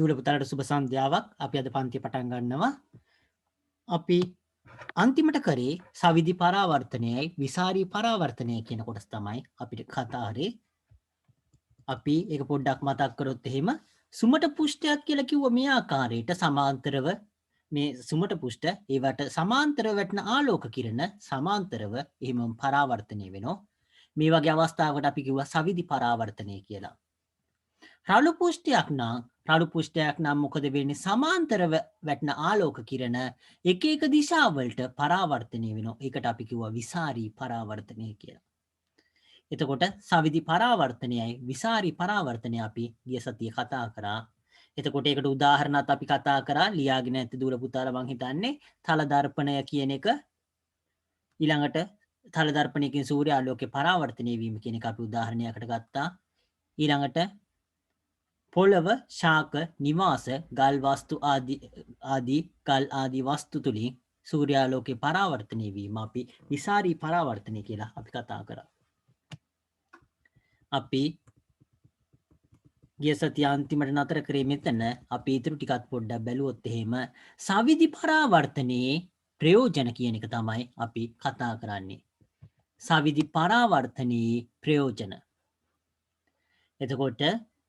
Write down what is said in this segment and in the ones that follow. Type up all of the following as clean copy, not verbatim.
දූල පුතාලට සුබ සන්ධ්‍යාවක්. අපි අද පන්තිය පටන් ගන්නවා. අපි අන්තිමට කරේ සවිධි පරාවර්තනයයි විසාරී පරාවර්තනය කියන කොටස් තමයි අපිට කතා කරේ. අපි ඒක පොඩ්ඩක් මතක් කරොත් එහෙම සුමට පුෂ්ඨයක් කියලා කිව්ව මේ ආකාරයට සමාන්තරව මේ සුමට පුෂ්ඨ ඒවට සමාන්තරව වැටෙන ආලෝක කිරණ සමාන්තරව එහෙමම පරාවර්තනය වෙනවා. මේ වගේ අවස්ථාවකට අපි කිව්වා සවිධි පරාවර්තනය කියලා. රළු පුෂ්ඨයක් නම් මොකද වෙන්නේ? සමාන්තරව වැටෙන ආලෝක කිරණ එක එක දිශාවලට පරාවර්තනය වෙනවා. ඒකට අපි කිව්වා විසාරී පරාවර්තනය කියලා. එතකොට සවිධි පරාවර්තනයයි විසාරී පරාවර්තනය අපි ගිය සතියේ කතා කරා. එතකොට ඒකට උදාහරණත් අපි කතා කරා. ලියාගෙන ඇති දූල පුතාලා මං හිතන්නේ තල දර්පණය කියන එක ඊළඟට තල දර්පණයකින් සූර්යාලෝකේ පරාවර්තනය වීම කියන එක අපි උදාහරණයකට ගත්තා. ඊළඟට පොළව, ශාක, නිවාස, ගල් වස්තු ආදී වස්තු තුලින් සූර්යාලෝකේ පරාවර්තනය වීම අපි විසාරී පරාවර්තනය කියලා අපි කතා කරා. අපි ගිය සතිය අන්තිමට නතර කරේ මෙතන. අපි ඊටු ටිකක් පොඩ්ඩක් බැලුවොත් එහෙම සවිධි පරාවර්තනයේ ප්‍රයෝජන කියන එක තමයි අපි කතා කරන්නේ. සවිධි පරාවර්තනයේ ප්‍රයෝජන. එතකොට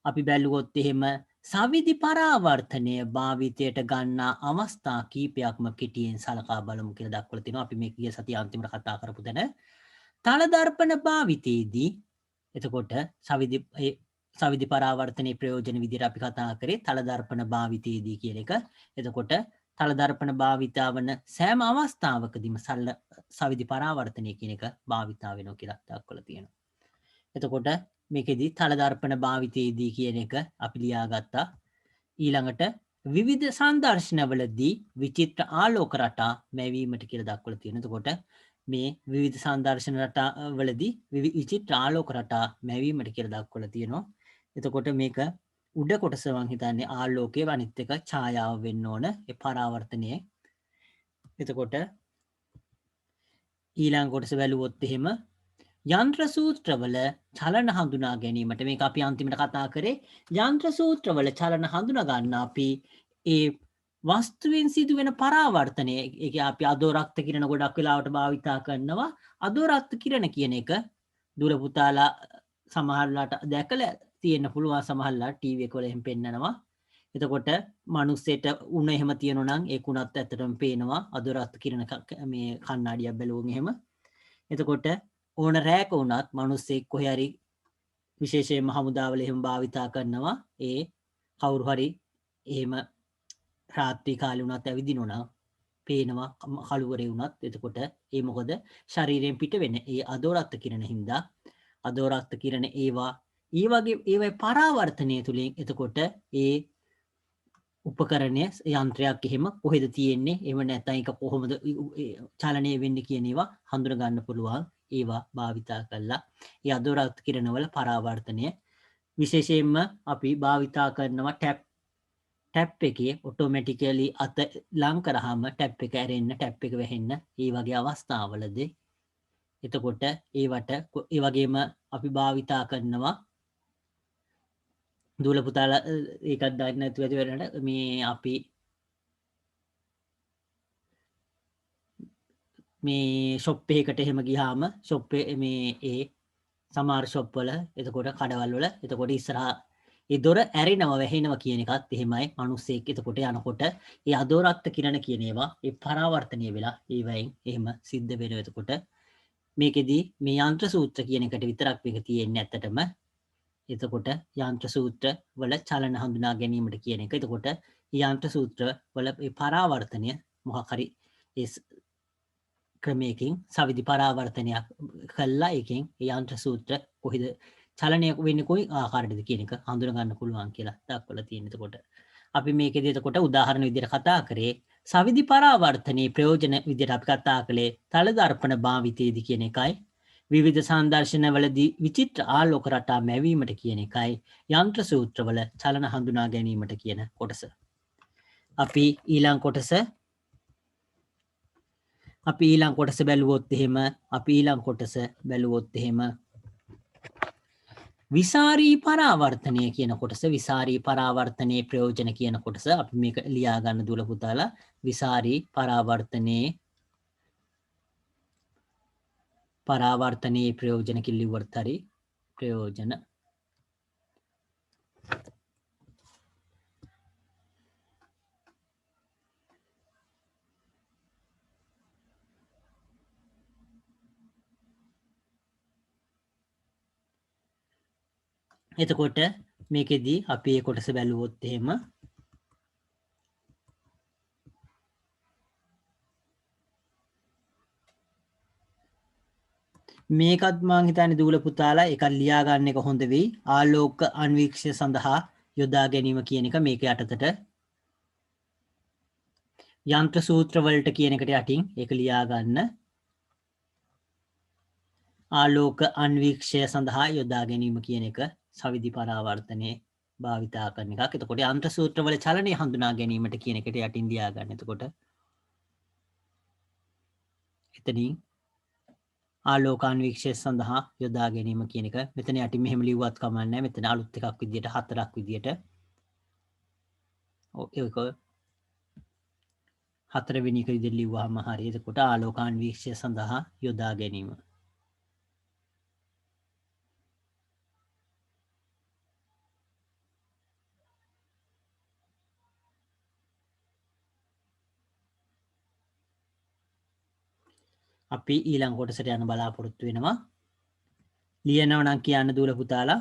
අපි බැලුවොත් එහෙම සවිධි පරාවර්තනය භාවිතයට ගන්නා අවස්ථා කීපයක්ම කෙටියෙන් සලකා බලමු කියලා දක්වලා තිනවා. අපි මේ ගිය සතිය අන්තිමට කතා කරපු තැන තල දර්පණ භාවිතයේදී එතකොට සවිධි පරාවර්තනයේ ප්‍රයෝජන විදිහට අපි කතා කරේ තල දර්පණ භාවිතයේදී කියන එක. එතකොට තල දර්පණ භාවිතා වන සෑම අවස්ථාවකදීම සවිධි පරාවර්තනය කියන එක භාවිතා වෙනවා කියලා දක්වලා තියෙනවා. එතකොට මේකෙදි තල දර්පණ භාවිතයේදී කියන එක අපි ලියාගත්තා. ඊළඟට විවිධ සංදර්ශනවලදී විචිත්‍ර ආලෝක රටා මැවීමට කියලා දක්වලා තියෙනවා. එතකොට මේ විවිධ සංදර්ශන රටාවලදී විචිත්‍ර ආලෝක රටා මැවීමට කියලා දක්වලා තියෙනවා. එතකොට මේක උඩ කොටස මං හිතන්නේ ආලෝකයේ අනිත් එක ඡායාව වෙන්න ඕන ඒ පරාවර්තනයේ. එතකොට ඊළඟ කොටස බැලුවොත් එහෙම යන්ත්‍ර සූත්‍රවල චලන හඳුනා ගැනීමට මේක අපි අන්තිමට කතා කරේ. යන්ත්‍ර සූත්‍රවල චලන හඳුනා ගන්න අපි ඒ වස්තුවෙන් සිදුවෙන පරාවර්තනය ඒක අපි අදෝරක්ත කිරණ ගොඩක් වෙලාවට භාවිතා කරනවා. අදෝරක්ත කිරණ කියන එක දුර පුතාලා සමහරලාට දැකලා තියෙන්න පුළුවන්. සමහරලාට ටීවී එක වල එහෙම පෙන්නනවා. එතකොට මිනිස්සෙට උණ එහෙම තියෙනවා නම් ඒක උණත් ඇත්තටම පේනවා. අදෝරක්ත කිරණ මේ කණ්ණාඩියක් බැලුවොත් එහෙම. එතකොට ඕන රෑක වුණත් මිනිස්සෙක් කොහේ හරි විශේෂයෙන්ම හමුදාවල එහෙම භාවිතා කරනවා. ඒ කවුරු හරි එහෙම රාත්‍රී කාලේ වුණත් ඇවිදිනවා නම් පේනවා කළුවරේ වුණත්. එතකොට ඒ මොකද ශරීරයෙන් පිට වෙන ඒ අදෝරක්ත කිරණ හින්දා අදෝරක්ත කිරණ ඒවගේ පරාවර්තනය තුලින් එතකොට ඒ උපකරණය යන්ත්‍රයක් එහෙම කොහෙද තියෙන්නේ එහෙම නැත්නම් ඒක කොහොමද චලනය වෙන්නේ කියන ඒවා හඳුනා ගන්න පුළුවන්. ඒවා භාවිතා කළා. ඒ අදෝරක්ත කිරණවල පරාවර්තනය විශේෂයෙන්ම අපි භාවිතා කරනවා ටැප් එකේ ඔටෝමැටිකලි අත ලං කරාම ටැප් එක ඇරෙන්න ටැප් එක වැහෙන්න ඒ වගේ අවස්ථාවලදී එතකොට ඒවට ඒ වගේම අපි භාවිතා කරනවා දූල පුතාලා ඒකත් දන්නේ නැතුව ඇති වෙනට මේ අපි මේ ෂොප් එකකට එහෙම ගියාම ෂොප් මේ ඒ සමහර ෂොප් වල එතකොට කඩවල් වල එතකොට ඉස්සරහා ඒ දොර ඇරෙනවා වැහෙනවා කියන එකත් එහෙමයි. මිනිස්සෙක් එතකොට යනකොට ඒ අදෝරක්ත කිරණ කියන ඒවා ඒ පරාවර්තනය වෙලා ඒවයින් එහෙම සිද්ධ වෙනවා. එතකොට මේකෙදි මේ යන්ත්‍ර සූත්‍ර කියන එකට විතරක් මේක තියෙන්නේ ඇත්තටම. එතකොට යන්ත්‍ර සූත්‍ර වල චලන හඳුනා ගැනීමට කියන එක. එතකොට යන්ත්‍ර සූත්‍ර වල ඒ පරාවර්තනය මොකක් හරි ඒ ක්‍රමයකින් සවිධි පරාවර්තනයක් කළා එකෙන් ඒ යන්ත්‍ර සූත්‍ර කොහෙද චලනය වෙන්නේ කොයි ආකාරයකද කියන එක හඳුනා ගන්න පුළුවන් කියලා දක්වලා තියෙන. එතකොට අපි මේකේදී එතකොට උදාහරණ විදිහට කතා කරේ සවිධි පරාවර්තනයේ ප්‍රයෝජන විදිහට අපි කතා කළේ තල දර්පණ භාවිතයේදී කියන එකයි. විවිධ සංදර්ශනවලදී විචිත්‍ර ආලෝක රටා මැවීමට කියන එකයි. යන්ත්‍ර සූත්‍රවල චලන හඳුනා ගැනීමට කියන කොටස. අපි ඊළඟ කොටස බැලුවොත් එහෙම විසාරී පරාවර්තනය කියන කොටස විසාරී පරාවර්තනයේ ප්‍රයෝජන කියන කොටස අපි මේක ලියා ගන්න දුල පුතාලා විසාරී පරාවර්තනයේ ප්‍රයෝජන කිලිව්වට හරි ප්‍රයෝජන එතකොට මේකෙදී අපි ඒ කොටස බැලුවොත් එහෙම මේකත් මං හිතන්නේ දූල පුතාලා එකක් ලියා ගන්න එක හොඳ වෙයි. ආලෝක අන්වීක්ෂය සඳහා යොදා ගැනීම කියන එක මේක යටතට යන්ත්‍ර සූත්‍ර වලට කියන එකට යටින් ඒක ලියා ගන්න. ආලෝක අන්වීක්ෂය සඳහා යොදා ගැනීම කියන එක සවිධි පරාවර්තනයේ භාවිතා කරන එකක්. එතකොට යන්ත්‍ර සූත්‍ර වල චලනය හඳුනා ගැනීමට කියන එකට යටින් ලියා ගන්න. එතකොට එතනින් ආලෝකාන්වීක්ෂය සඳහා යොදා ගැනීම කියන එක මෙතන යටින් මෙහෙම ලිව්වත් කමක් නැහැ. මෙතන අලුත් එකක් විදියට 4ක් විදියට ඒක 4 වෙනි එක විදියට ලිව්වහම හරිය. එතකොට ආලෝකාන්වීක්ෂය සඳහා යොදා ගැනීම. අපි ඊළඟ කොටසට යන බලාපොරොත්තු වෙනවා. ලියනවා නම් කියන්න දූල පුතාලා.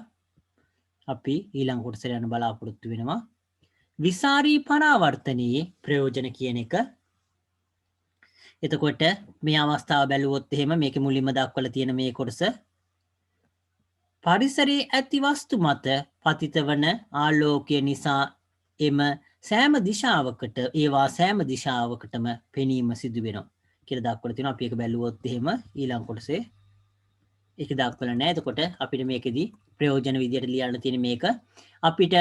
අපි ඊළඟ කොටසට යන බලාපොරොත්තු වෙනවා. විසාරී පරාවර්තනයේ ප්‍රයෝජන කියන එක. එතකොට මේ අවස්ථාව බැලුවොත් එහෙම මේකේ මුලින්ම දක්වලා තියෙන මේ කොටස පරිසරයේ ඇති වස්තු මත පතිත වන ආලෝකය නිසා එම සෑම දිශාවකට ඒවා සෑම දිශාවකටම පෙනීම සිදු වෙනවා කියලා දක්වලා තියෙනවා. අපි ඒක බැලුවොත් එහෙම ඊළඟ කොටසේ ඒක දක්වලා නැහැ. එතකොට අපිට මේකෙදි ප්‍රයෝජන විදියට ලියන්න තියෙන මේක අපිට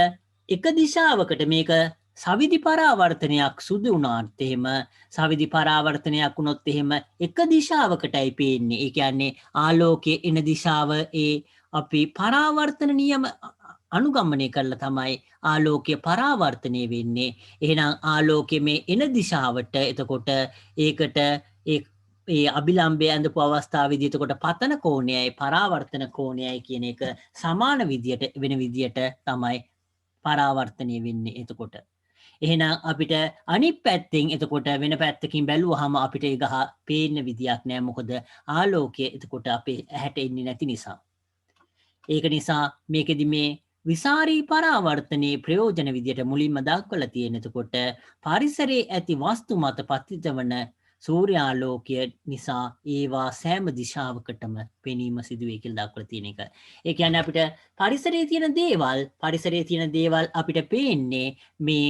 එක දිශාවකට මේක සවිධි පරාවර්තනයක් සුදු වුණාත් එහෙම සවිධි පරාවර්තනයක් වුණොත් එහෙම එක දිශාවකටයි පේන්නේ. ඒ කියන්නේ ආලෝකයේ එන දිශාව අපි පරාවර්තන නියම අනුගමනය කරලා තමයි ආලෝකය පරාවර්තනය වෙන්නේ. එහෙනම් ආලෝකයේ මේ එන දිශාවට එතකොට ඒකට ඒ අභිලම්බය ඇඳපු අවස්ථාවේදී එතකොට පතන කෝණයයි පරාවර්තන කෝණයයි කියන එක සමාන විදියට වෙන විදියට තමයි පරාවර්තනය වෙන්නේ. එතකොට එහෙනම් අපිට අනිත් පැත්තෙන් එතකොට වෙන පැත්තකින් බැලුවහම අපිට ඒ ගහ පේන්න විදියක් නෑ. මොකද ආලෝකය එතකොට අපේ ඇහැට එන්නේ නැති නිසා. ඒක නිසා මේකෙදි මේ විසාරී පරාවර්තනයේ ප්‍රයෝජන විදියට මුලින්ම දක්වලා තියෙන එතකොට පරිසරයේ ඇති වස්තු මත පතිත වන සූර්යාලෝකය නිසා ඒවා සෑම දිශාවකටම පෙනීම සිදුවේ කියලා දක්වලා තියෙන එක. ඒ කියන්නේ අපිට පරිසරයේ තියෙන දේවල් අපිට පේන්නේ මේ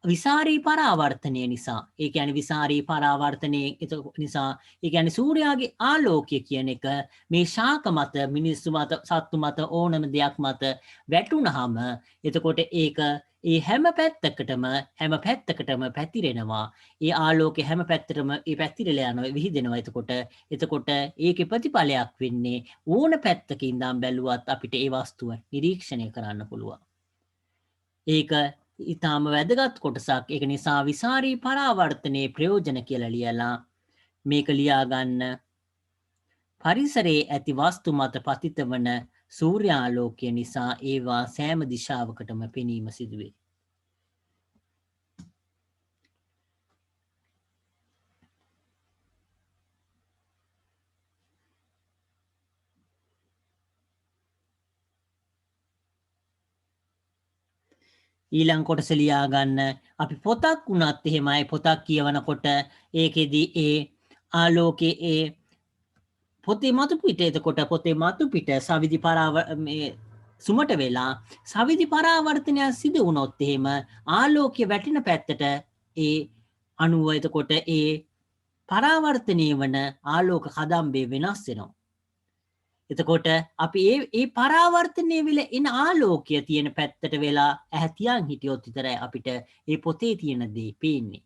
විසාරී පරාවර්තනය නිසා. ඒ කියන්නේ විසාරී පරාවර්තනය නිසා ඒ කියන්නේ සූර්යාගේ ආලෝකය කියන එක මේ ශාක මත මිනිස්සු මත සත්තු මත ඕනම දෙයක් මත වැටුනහම එතකොට ඒක ඒ හැම පැත්තකටම පැතිරෙනවා. ඒ ආලෝකේ හැම පැත්තටම ඒ පැතිරලා යනවා විහිදෙනවා. එතකොට ඒකේ ප්‍රතිඵලයක් වෙන්නේ ඕන පැත්තක ඉඳන් බැලුවත් අපිට ඒ වස්තුව නිරීක්ෂණය කරන්න පුළුවන්. ඒක ඉතාම වැදගත් කොටසක්. ඒක නිසා විසාරී පරාවර්තනයේ ප්‍රයෝජන කියලා ලියලා මේක ලියා ගන්න. පරිසරයේ ඇති වස්තු මත පතිත වන සූර්යාලෝකය නිසා ඒවා සෑම දිශාවකටම පෙනීම සිදුවේ. ඊළඟ කොටස ලියා ගන්න. අපි පොතක් වුණත් එහෙමයි පොතක් කියවනකොට ඒකෙදි ඒ ආලෝකයේ පොතේ මතු පිට එතකොට පොතේ මතු පිට සවිධි සුමට වෙලා සවිධි පරාවර්තනයක් සිදු වුණොත් එහෙම ආලෝකය වැටෙන පැත්තට ඒ අණුව එතකොට ඒ පරාවර්තනය වන ආලෝක කදම්බේ වෙනස් වෙනවා. එතකොට අපි ඒ පරාවර්තනය වෙලා එන ආලෝකය තියෙන පැත්තට වෙලා ඇහැ තියන් හිටියොත් විතරයි අපිට ඒ පොතේ තියෙන දේ පේන්නේ.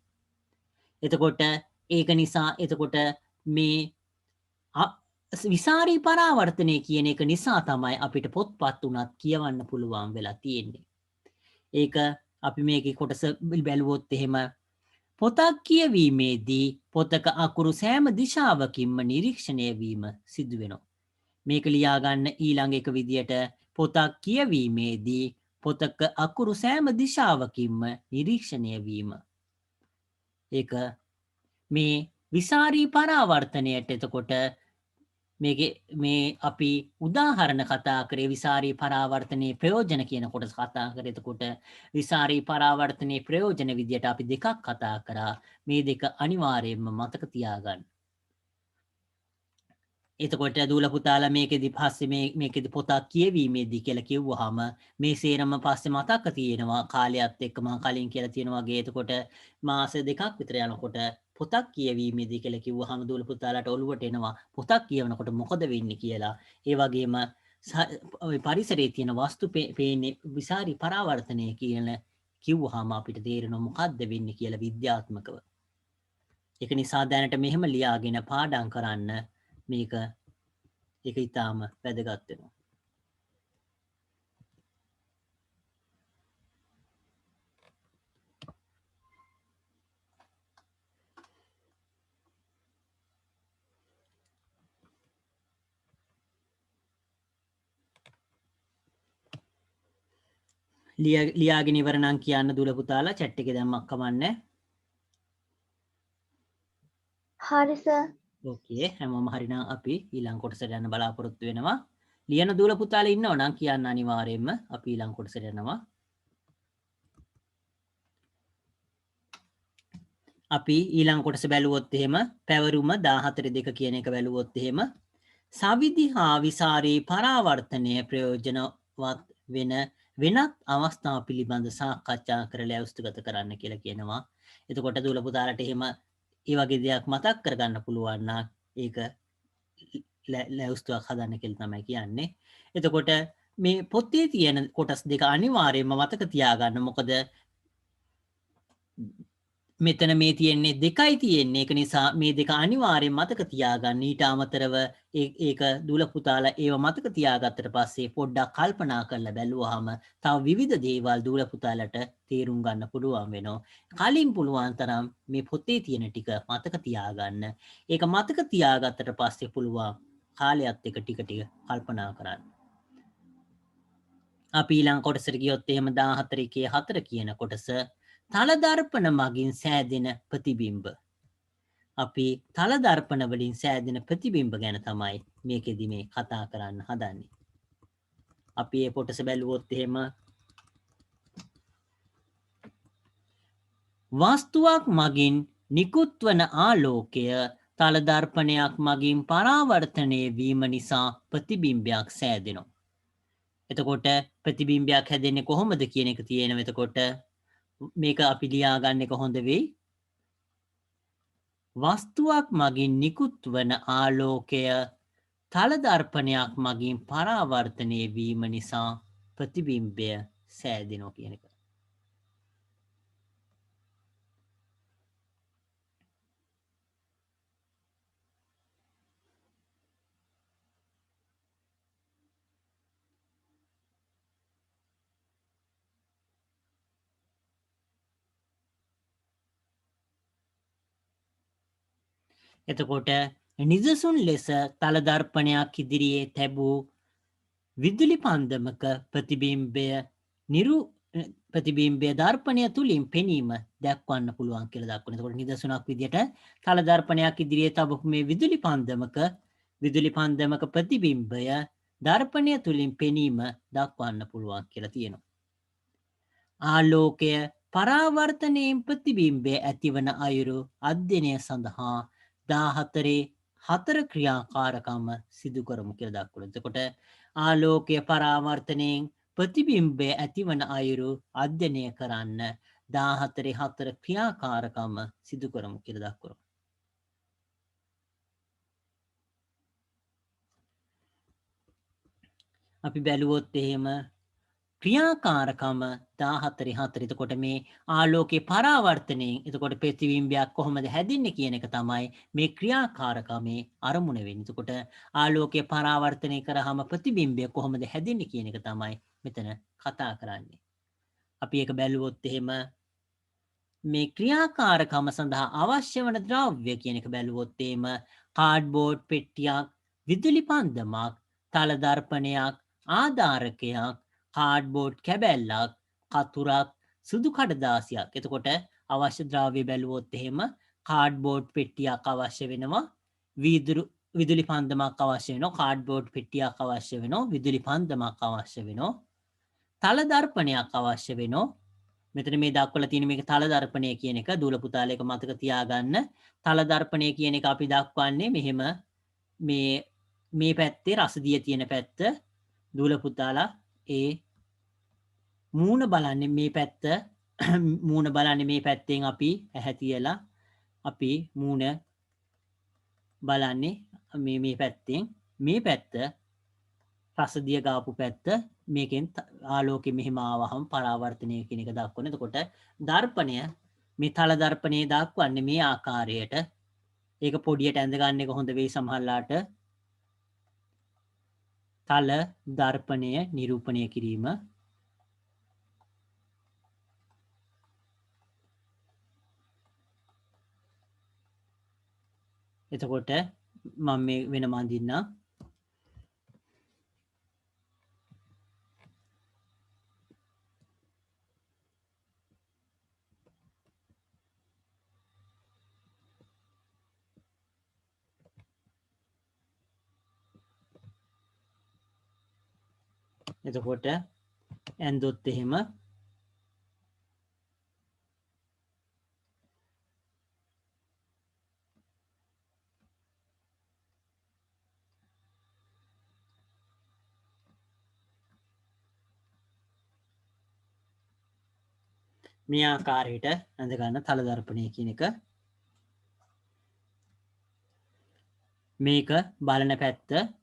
එතකොට ඒක නිසා එතකොට මේ විසාරී පරාවර්තනය කියන එක නිසා තමයි අපිට පොත්පත් වුණත් කියවන්න පුළුවන් වෙලා තියෙන්නේ. ඒක අපි මේක කොටස බැලුවොත් එහෙම පොතක් කියවීමේදී පොතක අකුරු සෑම දිශාවකින්ම නිරීක්ෂණය වීම සිදු වෙනවා. මේක ලියාගන්න ඊළඟ එක විදියට පොතක් කියවීමේදී පොතක අකුරු සෑම දිශාවකින්ම නිරීක්ෂණය වීම. ඒක මේ විසාරී පරාවර්තනයට එතකොට මේ අපි උදාහරණ කතා කරේ විසාරී පරාවර්තනයේ ප්‍රයෝජන කියන කොටස කතා කරේ. එතකොට විසාරී පරාවර්තනයේ ප්‍රයෝජන විදියට අපි දෙකක් කතා කරා. මේ දෙක අනිවාර්යයෙන්ම මතක තියාගන්න. එතකොට දූල පුතාලා මේකෙදි පස්සේ මේකෙදි පොතක් කියවීමේදී කියලා කිව්වහම මේ සේරම පස්සේ මතක තියෙනවා කාලයත් එක්ක මම කලින් කියලා තියෙන වගේ. එතකොට මාස දෙකක් විතර යනකොට පොතක් කියවීමේදී කියලා කිව්වහම දූල පුතාලාට ඔළුවට එනවා පොතක් කියවනකොට මොකද වෙන්නේ කියලා. ඒ වගේම පරිසරයේ තියෙන වස්තු පේන්නේ විසාරී පරාවර්තනය කියන කිව්වහම අපිට තේරෙනවා මොකද්ද වෙන්නේ කියලා විද්‍යාත්මකව. ඒක නිසා දැනට මෙහෙම ලියාගෙන පාඩම් කරන්න. මේක ඒක ඉතාම වැදගත් වෙනවා. ලියාගෙන ඉවර නම් කියන්න දූල පුතාලා chat එකේ දැම්මක් කමන්නේ. හරි සර්. ඕකේ හැමෝම හරිනම් අපි ඊළඟ කොටසට යන්න බලාපොරොත්තු වෙනවා. ලියන දූල පුතාලා ඉන්නව නම් කියන්න අනිවාර්යයෙන්ම අපි ඊළඟ කොටසට යනවා. අපි ඊළඟ කොටස බැලුවොත් එහෙම පැවරුම 14.2 කියන එක බැලුවොත් එහෙම සවිධි හා විසාරී පරාවර්තනය ප්‍රයෝජනවත් වෙන වෙනත් අවස්ථා පිළිබඳ සාකච්ඡා කරලා අවස්ථගත කරන්න කියලා කියනවා. එතකොට දූල පුතාලට එහෙම ඒ වගේ දෙයක් මතක් කරගන්න පුළුවන් නම් ඒක ලැයිස්තුවක් හදන්න කියලා තමයි කියන්නේ. එතකොට මේ පොතේ තියෙන කොටස් දෙක අනිවාර්යයෙන්ම මතක තියාගන්න. මොකද මෙතන මේ තියෙන්නේ දෙකයි තියෙන්නේ. ඒක නිසා මේ දෙක අනිවාර්යෙන් මතක තියාගන්න. ඊට අමතරව ඒක දූල පුතාලා ඒව මතක තියාගත්තට පස්සේ පොඩ්ඩක් කල්පනා කරලා බැලුවාම තව විවිධ දේවල් දූල පුතාලට තේරුම් ගන්න පුළුවන් වෙනවා. කලින් පුළුවන් තරම් මේ පොතේ තියෙන ටික මතක තියාගන්න. ඒක මතක තියාගත්තට පස්සේ පුළුවන් කාලයත් එක ටික ටික කල්පනා කරන්න. අපි ඊළඟ කොටසට ගියොත් එහෙම 14 කියන කොටස තලදර්පණ මගින් සෑදෙන ප්‍රතිබිම්බ. අපි තලදර්පණ වලින් සෑදෙන ප්‍රතිබිම්බ ගැන තමයි මේකෙදි මේ කතා කරන්න හදන්නේ. අපි මේ කොටස බැලුවොත් එහෙම වස්තුවක් මගින් නිකුත් වන ආලෝකය තලදර්පණයක් මගින් පරාවර්තනය වීම නිසා ප්‍රතිබිම්බයක් සෑදෙනවා. එතකොට ප්‍රතිබිම්බයක් හැදෙන්නේ කොහොමද කියන එක තියෙනවා. එතකොට මේක අපි ලියාගන්න එක හොඳ වෙයි. වස්තුවක් මගින් නිකුත් වන ආලෝකය තලදර්පණයක් මගින් පරාවර්තනය වීම නිසා ප්‍රතිබිම්බය සෑදෙනවා කියන එක. එතකොට නිදසුන් ලෙස තලදර්පණයක් ඉදිරියේ තැබූ විදුලි පන්දමක ප්‍රතිබිම්බය දර්පණය තුළින් පෙනීම දැක්වන්න පුළුවන් කියලා දක්වන. එතකොට නිදසුනක් විදියට තලදර්පණයක් ඉදිරියේ තබපු මේ විදුලි පන්දමක ප්‍රතිබිම්බය දර්පණය තුළින් පෙනීම දක්වන්න පුළුවන් කියලා තියෙනවා. ආලෝකය පරාවර්තනයෙන් ප්‍රතිබිම්බය ඇතිවන අයුරු අධ්‍යයනය සඳහා 14 ක්‍රියාකාරකම සිදු කරමු කියලා දක්වනවා. එතකොට ආලෝකය පරාවර්තනයෙන් ප්‍රතිබිම්බය ඇතිවන අයුරු අධ්‍යයනය කරන්න 14 ක්‍රියාකාරකම සිදු කරමු කියලා දක්වනවා. අපි බැලුවොත් එහෙම ක්‍රියාකාරකම 14 4. එතකොට මේ ආලෝකයේ පරාවර්තනයෙන් එතකොට ප්‍රතිබිම්බයක් කොහොමද හැදින්නේ කියන එක තමයි මේ ක්‍රියාකාරකමේ අරමුණ වෙන්නේ. එතකොට ආලෝකයේ පරාවර්තනය කරාම ප්‍රතිබිම්බය කොහොමද හැදින්නේ කියන එක තමයි මෙතන කතා කරන්නේ. අපි ඒක බැලුවොත් එහෙම මේ ක්‍රියාකාරකම සඳහා අවශ්‍ය වන ද්‍රව්‍ය කියන එක බැලුවොත් එහෙම කාඩ්බෝඩ් පෙට්ටියක්, විදුලි පන්දමක්, තල දර්පණයක්, ආධාරකයක්, කාඩ්බෝඩ් කැබැල්ලක්, කතුරක්, සුදු කඩදාසියක්. එතකොට අවශ්‍ය ද්‍රව්‍ය බැලුවොත් එහෙම කාඩ්බෝඩ් පෙට්ටියක් අවශ්‍ය වෙනවා. විදුලි පන්දමක් අවශ්‍ය වෙනවා. කාඩ්බෝඩ් පෙට්ටියක් අවශ්‍ය වෙනවා. විදුලි පන්දමක් අවශ්‍ය වෙනවා. තල දර්පණයක් අවශ්‍ය වෙනවා. මෙතන මේ දක්වලා තියෙන මේක තල දර්පණය කියන එක දූල පුතාලා එක මතක තියාගන්න. තල දර්පණය කියන එක අපි දක්වන්නේ මෙහෙම මේ පැත්තේ රසදිය තියෙන පැත්ත දූල පුතාලා ඒ මූණ බලන්නේ මේ පැත්ත මූණ බලන්නේ මේ පැත්තෙන් අපි ඇහැ තියලා අපි මූණ බලන්නේ මේ පැත්තෙන් මේ පැත්ත රසදිය ගාපු පැත්ත මේකෙන් ආලෝකෙ මෙහෙම ආවහම පරාවර්තනය කියන එක දක්වන. එතකොට දර්පණය මේ තල දර්පණයේ දක්වන්නේ මේ ආකාරයට. ඒක පොඩියට ඇඳ ගන්න එක හොඳ වෙයි සමහරලාට. තල දර්පණය නිරූපණය කිරීම. එතකොට මම මේ වෙනම අඳින්නම්. එතකොට ඇන්දොත් එහෙම මේ ආකාරයට ඇඳ ගන්න තල දර්පණය කියන එක. මේක බලන පැත්ත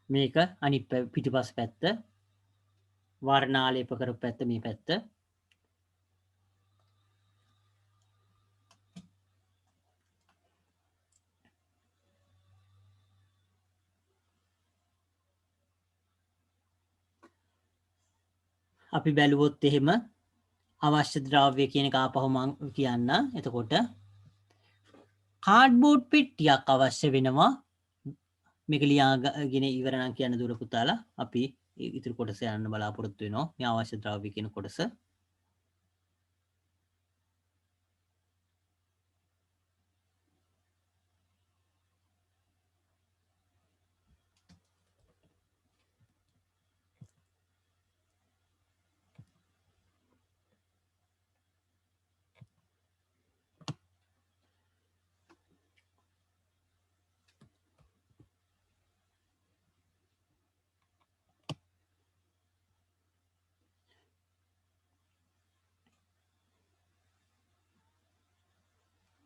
මේක අනිත් පිටිපස් පැත්ත වර්ණාලේප කරපු පැත්ත මේ පැත්ත. අපි බැලුවොත් එහෙම අවශ්‍ය ද්‍රව්‍ය කියන එක ආපහු මම කියන්න. එතකොට කාඩ්බෝඩ් පෙට්ටියක් අවශ්‍ය වෙනවා. මේක ලියාගෙන ඉවර නම් කියන්න දුර පුතාලා අපි ඉතුරු කොටස යන්න බලාපොරොත්තු වෙනවා. මේ අවශ්‍ය ද්‍රව්‍ය කියන කොටස.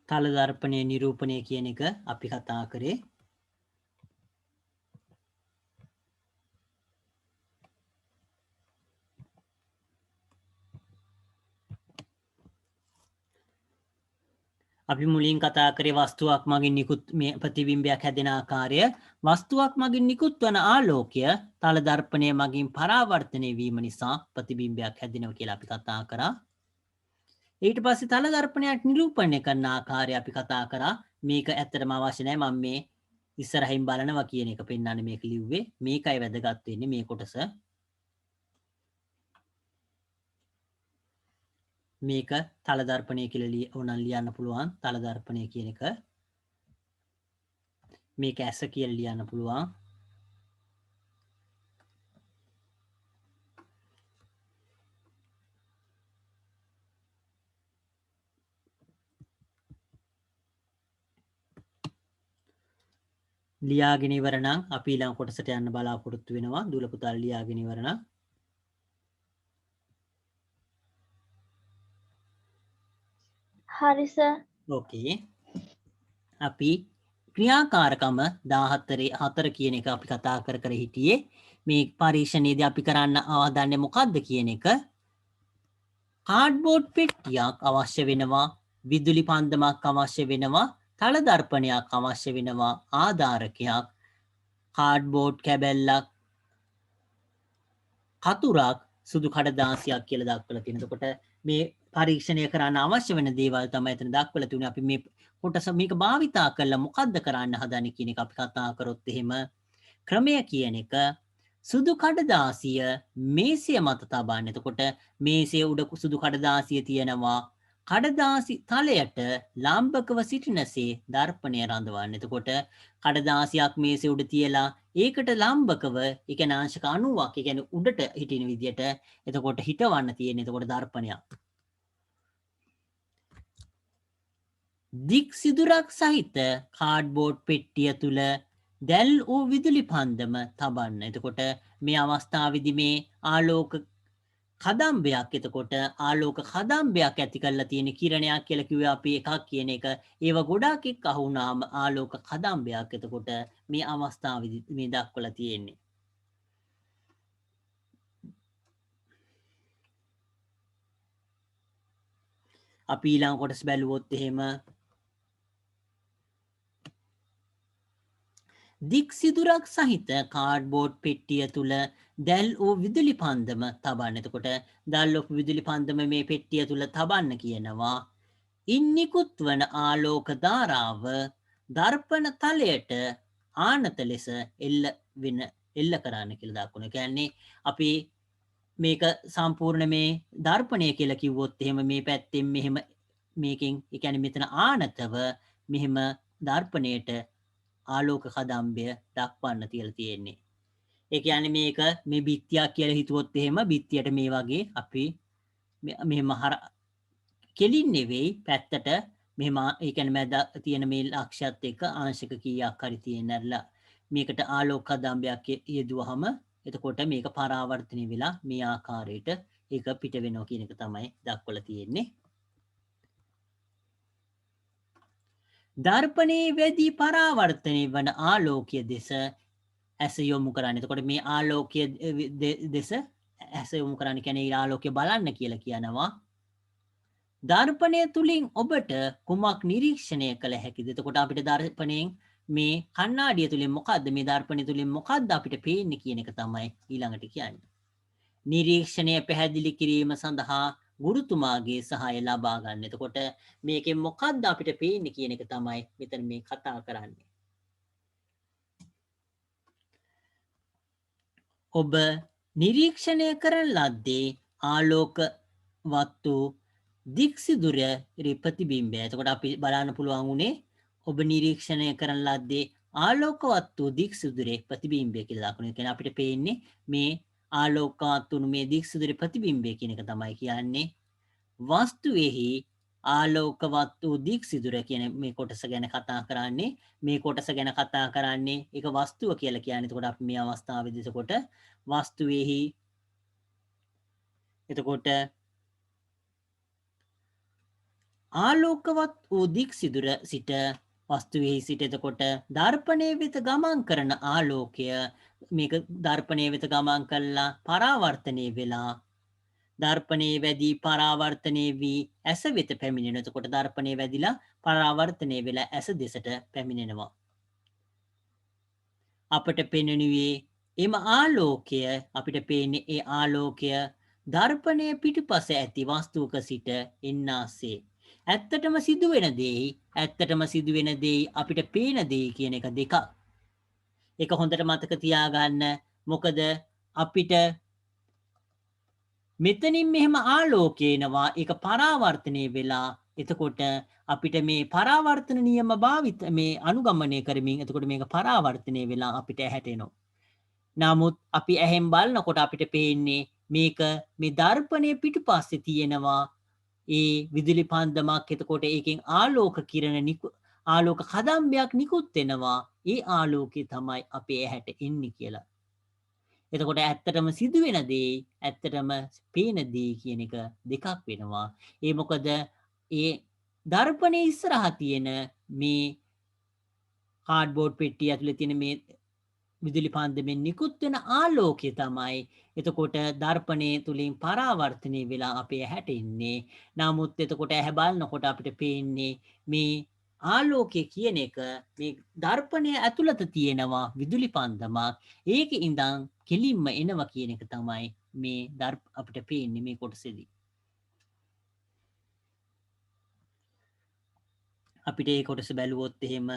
තල දර්පණය නිරූපණය කියන එක අපි කතා කරේ. අපි මුලින් කතා කරේ වස්තුවක් මගින් නිකුත් මේ ප්‍රතිබිම්බයක් හැදෙන ආකාරය. වස්තුවක් මගින් නිකුත් වන ආලෝකය තල දර්පණය මගින් පරාවර්තනය වීම නිසා ප්‍රතිබිම්බයක් හැදෙනවා කියලා අපි කතා කරා. ඊට පස්සේ තල දර්පණයක් නිරූපණය කරන ආකාරය අපි කතා කරා. මේක ඇත්තටම අවශ්‍ය නැහැ. මම මේ ඉස්සරහින් බලනවා කියන එක පෙන්වන්න මේක ලිව්වේ. මේකයි වැදගත් වෙන්නේ මේ කොටස. මේක තල දර්පණය කියලා ඕනනම් ලියන්න පුළුවන්. තල දර්පණය කියන එක. මේක ඇස කියලා ලියන්න පුළුවන්. ලියාගෙන ඉවර නම් අපි ඊළඟ කොටසට යන්න බලාපොරොත්තු වෙනවා. දූල පුතාලා ලියාගෙන ඉවර නම් හරි සර්. ඕකේ. අපි ක්‍රියාකාරකම 14 කියන එක අපි කතා කර හිටියේ. මේ පරීක්ෂණයේදී අපි කරන්න අවදාන්නේ මොකක්ද කියන එක. කාඩ්බෝඩ් පෙට්ටියක් අවශ්‍ය වෙනවා, විදුලි පන්දමක් අවශ්‍ය වෙනවා, තල දර්පණයක් අවශ්‍ය වෙනවා, ආධාරකයක්, කාඩ්බෝඩ් කැබැල්ලක්, කතුරක්, සුදු කඩදාසියක් කියලා දක්වලා තියෙනවා. එතකොට මේ පරීක්ෂණය කරන්න අවශ්‍ය වෙන දේවල් තමයි එතන දක්වලා තියෙන්නේ. අපි මේ කොටස මේක භාවිතා කරලා මොකද්ද කරන්න හදන්නේ කියන එක අපි කතා කරොත් එහෙම ක්‍රමය කියන එක සුදු කඩදාසිය මේසය මත තබන්න. එතකොට මේසය උඩ සුදු කඩදාසිය තියෙනවා. කඩදාසි තලයට ලාම්බකව සිටිනසේ දර්පණය රඳවන්න. එතකොට කඩදාසියක් මේසෙ උඩ තියලා ඒකට ලාම්බකව ඒ කියන්නේ අංශක 90ක් ඒ කියන්නේ උඩට හිටින විදියට එතකොට හිටවන්න තියෙන. එතකොට දර්පණයක්. දික් සිදුරක් සහිත කාඩ්බෝඩ් පෙට්ටිය තුල දැල් වූ විදුලි පන්දම තබන්න. එතකොට මේ අවස්ථාවේදී මේ ආලෝක කදම්බයක් එතකොට ආලෝක කදම්බයක් ඇති කරලා තියෙන කිරණයක් කියලා කිව්වේ අපි එකක් කියන එක. ඒව ගොඩාක් එක්ක අහු වුණාම ආලෝක කදම්බයක් එතකොට මේ අවස්ථාවේදී මේ දක්වලා තියෙන්නේ. අපි ඊළඟ කොටස බැලුවොත් එහෙම දික් සිදුරක් සහිත කාඩ්බෝඩ් පෙට්ටිය තුල දැල් වූ විදුලි පන්දම තබන්න. එතකොට දැල් වූ විදුලි පන්දම මේ පෙට්ටිය තුල තබන්න කියනවා. ඉන් නිකුත් වන ආලෝක ධාරාව දර්පණ තලයට ආනත ලෙස එල්ල කරන්න කියලා දක්වනවා. කියන්නේ අපි මේක සම්පූර්ණ මේ දර්පණය කියලා කිව්වොත් එහෙම මේ පැත්තෙන් මෙහෙම මේකෙන් ඒ කියන්නේ මෙතන ආනතව මෙහෙම දර්පණයට ආලෝක කදම්බය දක්වන්න තියලා තියෙන්නේ. ඒ කියන්නේ මේක මේ බිත්තියක් කියලා හිතුවොත් එහෙම බිත්තියට මේ වගේ අපි මෙහෙම කෙලින් නෙවෙයි පැත්තට මෙහෙම ඒ කියන්නේ මැද තියෙන මේ අක්ෂයත් එක්ක ආංශික කීයක් හරි තියෙනරලා මේකට ආලෝක කදම්බයක් යෙදුවහම එතකොට මේක පරාවර්තනය වෙලා මේ ආකාරයට ඒක පිට වෙනවා කියන එක තමයි දක්වලා තියෙන්නේ. දර්පණයේ වැඩි පරාවර්තනය වන ආලෝකය දෙස ඇස යොමු කරන්න. එතකොට මේ ආලෝකය දෙස ඇස යොමු කරන්න කියන්නේ ආලෝකය බලන්න කියලා කියනවා. දර්පණය තුලින් ඔබට කුමක් නිරීක්ෂණය කළ හැකිද? එතකොට අපිට දර්පණයෙන් මේ කණ්ණාඩිය තුලින් මොකද්ද මේ දර්පණය තුලින් මොකද්ද අපිට පේන්නේ කියන එක තමයි ඊළඟට කියන්නේ. නිරීක්ෂණය පැහැදිලි කිරීම සඳහා ගුරුතුමාගේ සහාය ලබා ගන්න. එතකොට මේකෙන් මොකද්ද අපිට පේන්නේ කියන එක තමයි මෙතන මේ කතා කරන්නේ. ඔබ නිරීක්ෂණය කරන ලද්දේ ආලෝක වත්තු දික්සිදුර ප්‍රතිබිම්බය. එතකොට අපි බලන්න පුළුවන් උනේ ඔබ නිරීක්ෂණය කරන ලද්දේ ආලෝකවත් වූ දික්සිදුරේ ප්‍රතිබිම්බය කියලා දක්වන. ඒ කියන්නේ අපිට පේන්නේ මේ ආලෝකවත් වුණු මේ දික්සිදුරේ ප්‍රතිබිම්බය කියන එක තමයි කියන්නේ. වස්තුවේහි ආලෝකවත් වූ දික්සිදුර කියන මේ කොටස ගැන කතා කරන්නේ. මේ කොටස ගැන කතා කරන්නේ ඒක වස්තුව කියලා කියන්නේ. එතකොට අපි මේ අවස්ථාවේදී එතකොට වස්තුවේහි එතකොට ආලෝකවත් වූ දික්සිදුර සිට වස්තුවෙහි සිට එතකොට දර්පණය වෙත ගමන් කරන ආලෝකය මේක දර්පණය වෙත ගමන් කළා පරාවර්තනය වෙලා දර්පණයේ වැඩි පරාවර්තනය වී ඇස වෙත පැමිණෙන. එතකොට දර්පණය වැඩිලා පරාවර්තනය වෙලා ඇස දෙසට පැමිණෙනවා. අපට පෙනෙනුයේ එම ආලෝකය අපිට පේන්නේ ඒ ආලෝකය දර්පණය පිටුපස ඇති වස්තුවක සිට එන්නාසේ. ඇත්තටම සිදුවෙන දෙයි අපිට පේන දෙයි කියන එක දෙකක්. ඒක හොඳට මතක තියාගන්න. මොකද අපිට මෙතනින් මෙහෙම ආලෝකේනවා ඒක පරාවර්තනය වෙලා එතකොට අපිට මේ පරාවර්තන නියම භාවිත මේ අනුගමනය කරමින් එතකොට මේක පරාවර්තනය වෙලා අපිට ඇහැට එනවා. නමුත් අපි ඇහෙන් බලනකොට අපිට පේන්නේ මේක මේ දර්පණය පිටුපස්සේ තියෙනවා ඒ විදුලි පන්දමක්. එතකොට ඒකෙන් ආලෝක කිරණ ආලෝක කදම්බයක් නිකුත් වෙනවා. ඒ ආලෝකය තමයි අපේ ඇහැට එන්නේ කියලා. එතකොට ඇත්තටම සිදුවෙන දේ ඇත්තටම පේන දේ කියන එක දෙකක් වෙනවා. ඒ මොකද ඒ දර්පණයේ ඉස්සරහා තියෙන මේ කාඩ්බෝඩ් පෙට්ටිය ඇතුලේ තියෙන මේ විදුලි පන්දමෙන් නිකුත් වෙන ආලෝකය තමයි එතකොට දර්පණය තුලින් පරාවර්තනය වෙලා අපේ ඇහැට එන්නේ. නමුත් එතකොට ඇහැ බලනකොට අපිට පේන්නේ මේ ආලෝකය කියන එක මේ දර්පණය ඇතුළත තියෙනවා විදුලි පන්දමක්. ඒකේ ඉඳන් කෙලින්ම එනවා කියන එක තමයි මේ අපිට පේන්නේ මේ කොටසේදී. අපිට ඒ කොටස බැලුවොත් එහෙම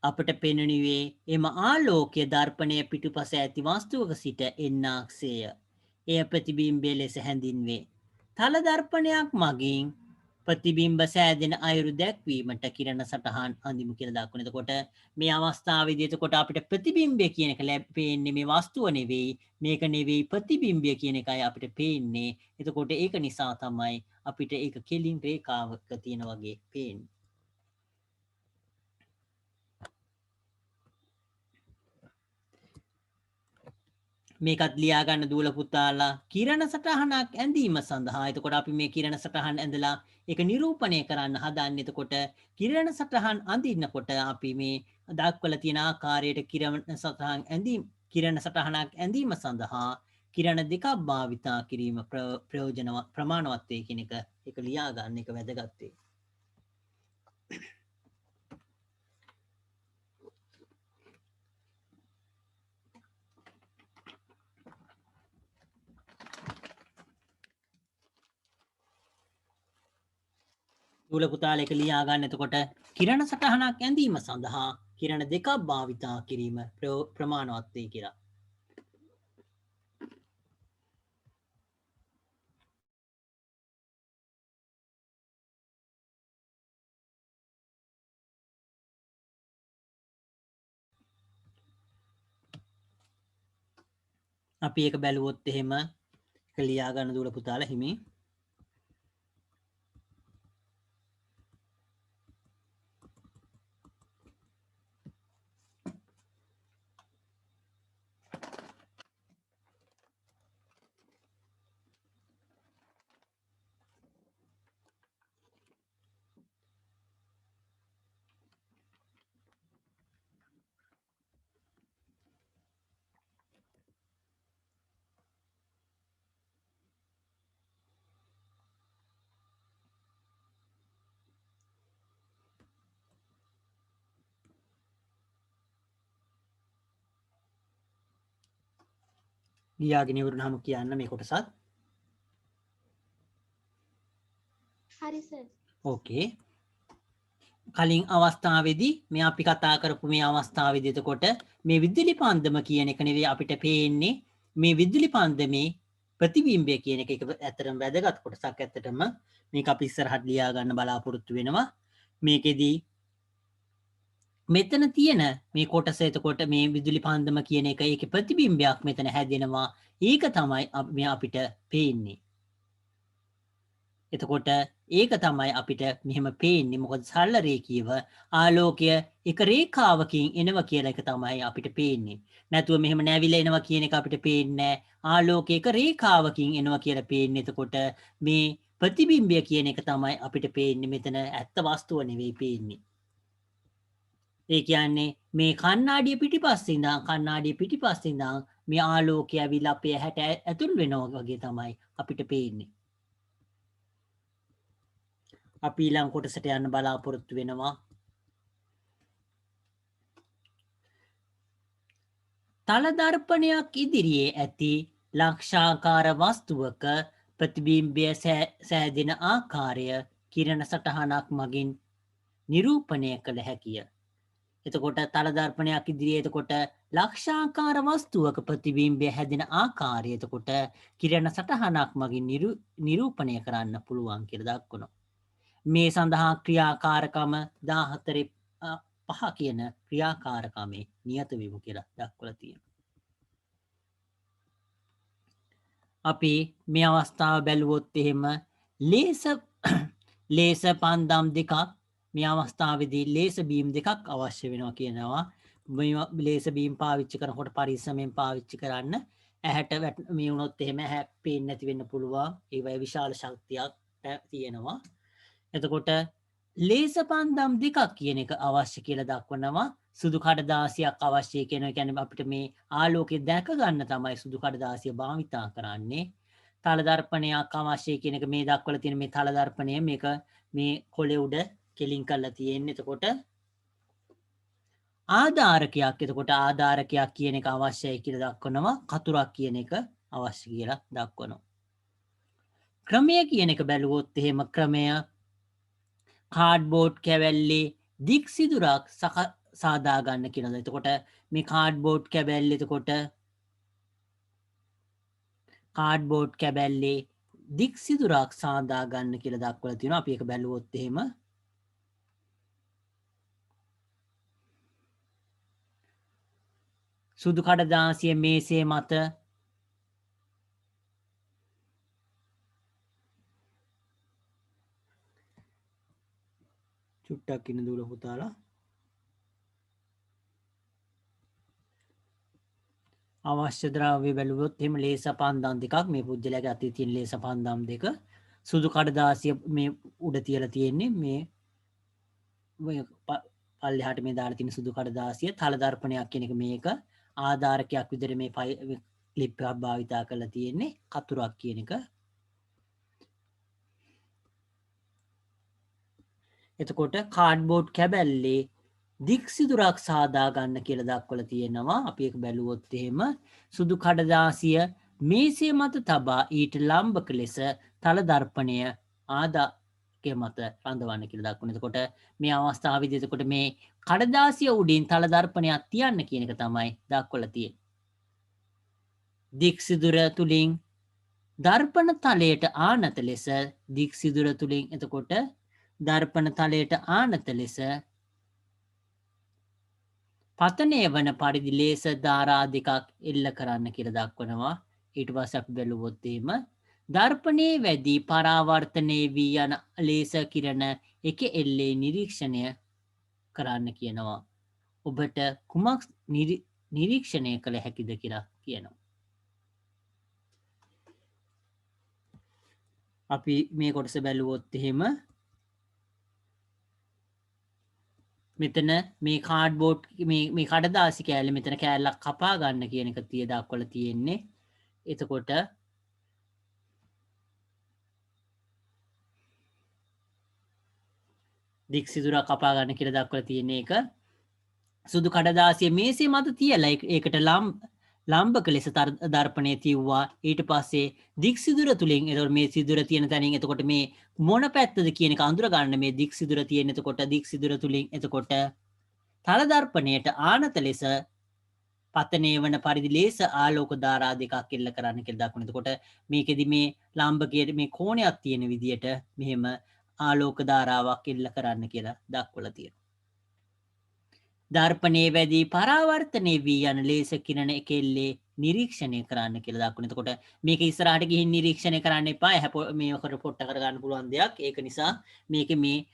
අපට පෙනෙනුයේ එම ආලෝකය දර්පණය පිටුපස ඇති වස්තුවක සිට එන්නාක්සේය. එය ප්‍රතිබිම්බය ලෙස හැඳින්වේ. තල දර්පණයක් මගින් ප්‍රතිබිම්බ සෑදෙන අයුරු දැක්වීමට කිරණ සටහන් අඳිමු කියලා දක්වන. එතකොට මේ අවස්ථාවේදී එතකොට අපිට ප්‍රතිබිම්බය කියන එක පේන්නේ මේ වස්තුව නෙවෙයි, මේක නෙවෙයි ප්‍රතිබිම්බය කියන එකයි අපිට පේන්නේ. එතකොට ඒක නිසා තමයි අපිට ඒක කෙලින් රේඛාවක තියෙන වගේ පේන්නේ. මේකත් ලියා ගන්න දූල පුතාලා කිරණ සටහනක් ඇඳීම සඳහා. එතකොට අපි මේ කිරණ සටහන් ඇඳලා ඒක නිරූපණය කරන්න හදන්නේ. එතකොට කිරණ සටහන් අඳින්නකොට අපි මේ දක්වලා තියෙන ආකාරයට කිරණ සටහනක් ඇඳීම සඳහා කිරණ දෙකක් භාවිතා කිරීම ප්‍රමාණවත් වේ කියන එක ඒක ලියා ගන්න එක වැදගත් වේ. දූල පුතාලා එක ලියා ගන්න. එතකොට කිරණ සටහනක් ඇඳීම සඳහා කිරණ දෙකක් භාවිතා කිරීම ප්‍රමාණවත් වේ කියලා. අපි ඒක බැලුවොත් එහෙම ලියා ගන්න දූල පුතාලා හිමි. ලියාගෙන ඉවරනහම කියන්න මේ කොටසත්. හරි සර්. ඕකේ. කලින් අවස්ථාවේදී මේ අපි කතා කරපු මේ අවස්ථාවේදී එතකොට මේ විදුලි පන්දම කියන එක නෙවෙයි අපිට පේන්නේ මේ විදුලි පන්දමේ ප්‍රතිබිම්බය කියන එක ඇත්තටම වැදගත් කොටසක්. ඇත්තටම මේක අපි ඉස්සරහට ලියා ගන්න බලාපොරොත්තු වෙනවා. මේකෙදී මෙතන තියෙන මේ කොටස එතකොට මේ විදුලි පන්දම කියන එක ඒකේ ප්‍රතිබිම්බයක් මෙතන හැදෙනවා. ඒක තමයි අපිට පේන්නේ. එතකොට ඒක තමයි අපිට මෙහෙම පේන්නේ. මොකද සරල රේඛීයව ආලෝකය එක රේඛාවකින් එනවා කියලා එක තමයි අපිට පේන්නේ. නැතුව මෙහෙම නැවිලා එනවා කියන එක අපිට පේන්නේ නැහැ. ආලෝකය එක රේඛාවකින් එනවා කියලා පේන්නේ. එතකොට මේ ප්‍රතිබිම්බය කියන එක තමයි අපිට පේන්නේ. මෙතන ඇත්ත වස්තුව නෙවෙයි පේන්නේ. ඒ කියන්නේ මේ කණ්ණාඩිය පිටිපස්සේ ඉඳන් මේ ආලෝකය ඇවිල්ලා අපේ ඇහැට ඇතුල් වෙනවා වගේ තමයි අපිට පේන්නේ. අපි ඊළඟ කොටසට යන්න බලාපොරොත්තු වෙනවා. තල දර්පණයක් ඉදිරියේ ඇති ලක්ෂාකාර වස්තුවක ප්‍රතිබිම්බය සෑදෙන ආකාරය කිරණ සටහනක් මගින් නිරූපණය කළ හැකිය. එතකොට තල දර්පණයක් ඉදිරියේ එතකොට ලක්ෂාකාර වස්තුවක ප්‍රතිබිම්බය හැදෙන ආකාරය එතකොට කිරණ සටහනක් මගින් නිරූපණය කරන්න පුළුවන් කියලා දක්වනවා. මේ සඳහා ක්‍රියාකාරකම 14 කියන ක්‍රියාකාරකමේ නියත වෙමු කියලා දක්වලා තියෙනවා. අපි මේ අවස්ථාව බැලුවොත් එහෙම ලේස පන්දම් දෙකක් මේ අවස්ථාවේදී ලේස බීම් දෙකක් අවශ්‍ය වෙනවා කියනවා. මේ ලේස බීම් පාවිච්චි කරනකොට පරිස්සමෙන් පාවිච්චි කරන්න. ඇහැට මේ වුණොත් එහෙම ඇහැ පේන්නේ නැති වෙන්න පුළුවන්. ඒ වගේ විශාල ශක්තියක් තියෙනවා. එතකොට ලේස පන්දම් දෙකක් කියන එක අවශ්‍ය කියලා දක්වනවා. සුදු කඩදාසියක් අවශ්‍යයි කියන එක කියන්නේ අපිට මේ ආලෝකය දැක ගන්න තමයි සුදු කඩදාසිය භාවිතා කරන්නේ. තල දර්පණයක් අවශ්‍යයි කියන එක මේ දක්වලා තියෙන මේ තල දර්පණය මේක මේ කොළේ උඩ කෙලින් කරලා තියෙන්නේ. එතකොට ආධාරකයක් එතකොට ආධාරකයක් කියන එක අවශ්‍යයි කියලා දක්වනවා. කතුරක් කියන එක අවශ්‍ය කියලා දක්වනවා. ක්‍රමය කියන එක බැලුවොත් එහෙම ක්‍රමය කාඩ්බෝඩ් කැවැල්ලේ දික් සිදුරක් සාදා ගන්න කියලාද. එතකොට මේ කාඩ්බෝඩ් කැබැල්ල එතකොට කාඩ්බෝඩ් කැබැල්ලේ දික් සිදුරක් සාදා ගන්න කියලා දක්වලා තියෙනවා. අපි ඒක බැලුවොත් එහෙම සුදු කඩදාසිය මේසේ මත චුට්ටක් ඉන්න දුර පුතාලා අවශ්‍ය ද්‍රව්‍ය බැලුවොත් එහෙම ලේස පන්දම් දෙකක් මේ පුජ්‍යලයාගේ අතේ තියෙන ලේස පන්දම් දෙක සුදු කඩදාසිය මේ උඩ තියලා තියෙන්නේ මේ පල්ලෙහාට මේ දාලා තියෙන සුදු කඩදාසිය තල දර්පණයක් කියන එක මේක ආධාරකයක් විදිහට මේ ක්ලිප් එකක් භාවිතා කරලා තියෙන්නේ කතුරක් කියන එක. එතකොට කාඩ්බෝඩ් කැබැල්ලේ දික් සිදුරක් සාදා ගන්න කියලා දක්වලා තියෙනවා. අපි ඒක බැලුවොත් එහෙම සුදු කඩදාසිය මේසේ මත තබා ඊට ලම්බක ලෙස තල දර්පණය ආදාකය මත රඳවන්න කියලා දක්වනවා. එතකොට මේ අවස්ථාවේදී එතකොට මේ කඩදාසිය උඩින් තල දර්පණයක් තියන්න කියන එක තමයි දක්වලා තියෙන්නේ. දික් සිදුර තුලින් දර්පණ තලයට ආනත ලෙස දික් සිදුර තුලින් එතකොට දර්පණ තලයට ආනත ලෙස පතනය වන පරිදි ලේස ධාරා දෙකක් එල්ල කරන්න කියලා දක්වනවා. ඊට පස්සේ අපි බැලුවොත් එහෙම දර්පණයේ වැඩි පරාවර්තනය වී යන ලේස කිරණ එක එල්ලේ නිරීක්ෂණය කරන්න කියනවා. ඔබට කුමක් නිරීක්ෂණය කළ හැකිද කියලා කියනවා. අපි මේ කොටස බැලුවොත් එහෙම මෙතන මේ කාඩ්බෝඩ් මේ කඩදාසි කෑල්ල මෙතන කෑල්ලක් කපා ගන්න කියන එක දක්වලා තියෙන්නේ. එතකොට දික් සිදුරක් කපා ගන්න කියලා දක්වලා තියෙන එක සුදු කඩදාසිය මේසේ මත තියලා ඒකට ලම්බක ලෙස දර්පණය තියුවා. ඊට පස්සේ දික් සිදුර තුලින් එතකොට මේ සිදුර තියෙන තැනින් එතකොට මේ මොන පැත්තද කියන එක අඳුර ගන්න මේ දික් සිදුර තියෙන. එතකොට දික් සිදුර තුලින් එතකොට තල දර්පණයට ආනත ලෙස පතනය වන පරිදි ලේස ආලෝක ධාරා දෙකක් එල්ල කරන්න කියලා දක්වනවා. එතකොට මේකෙදි මේ ලම්බකයේ මේ කෝණයක් තියෙන විදියට මෙහෙම ආලෝක ධාරාවක් එල්ල කරන්න කියලා දක්වලා තියෙනවා. දර්පණයේ වැඩි පරාවර්තනය වී යන ලේස කිරණ එකෙල්ලේ නිරීක්ෂණය කරන්න කියලා දක්වනවා. එතකොට මේක ඉස්සරහට ගිහින් නිරීක්ෂණය කරන්න එපා. මේකට පොට්ට කරගන්න පුළුවන් දෙයක්. ඒක නිසා මේක මේ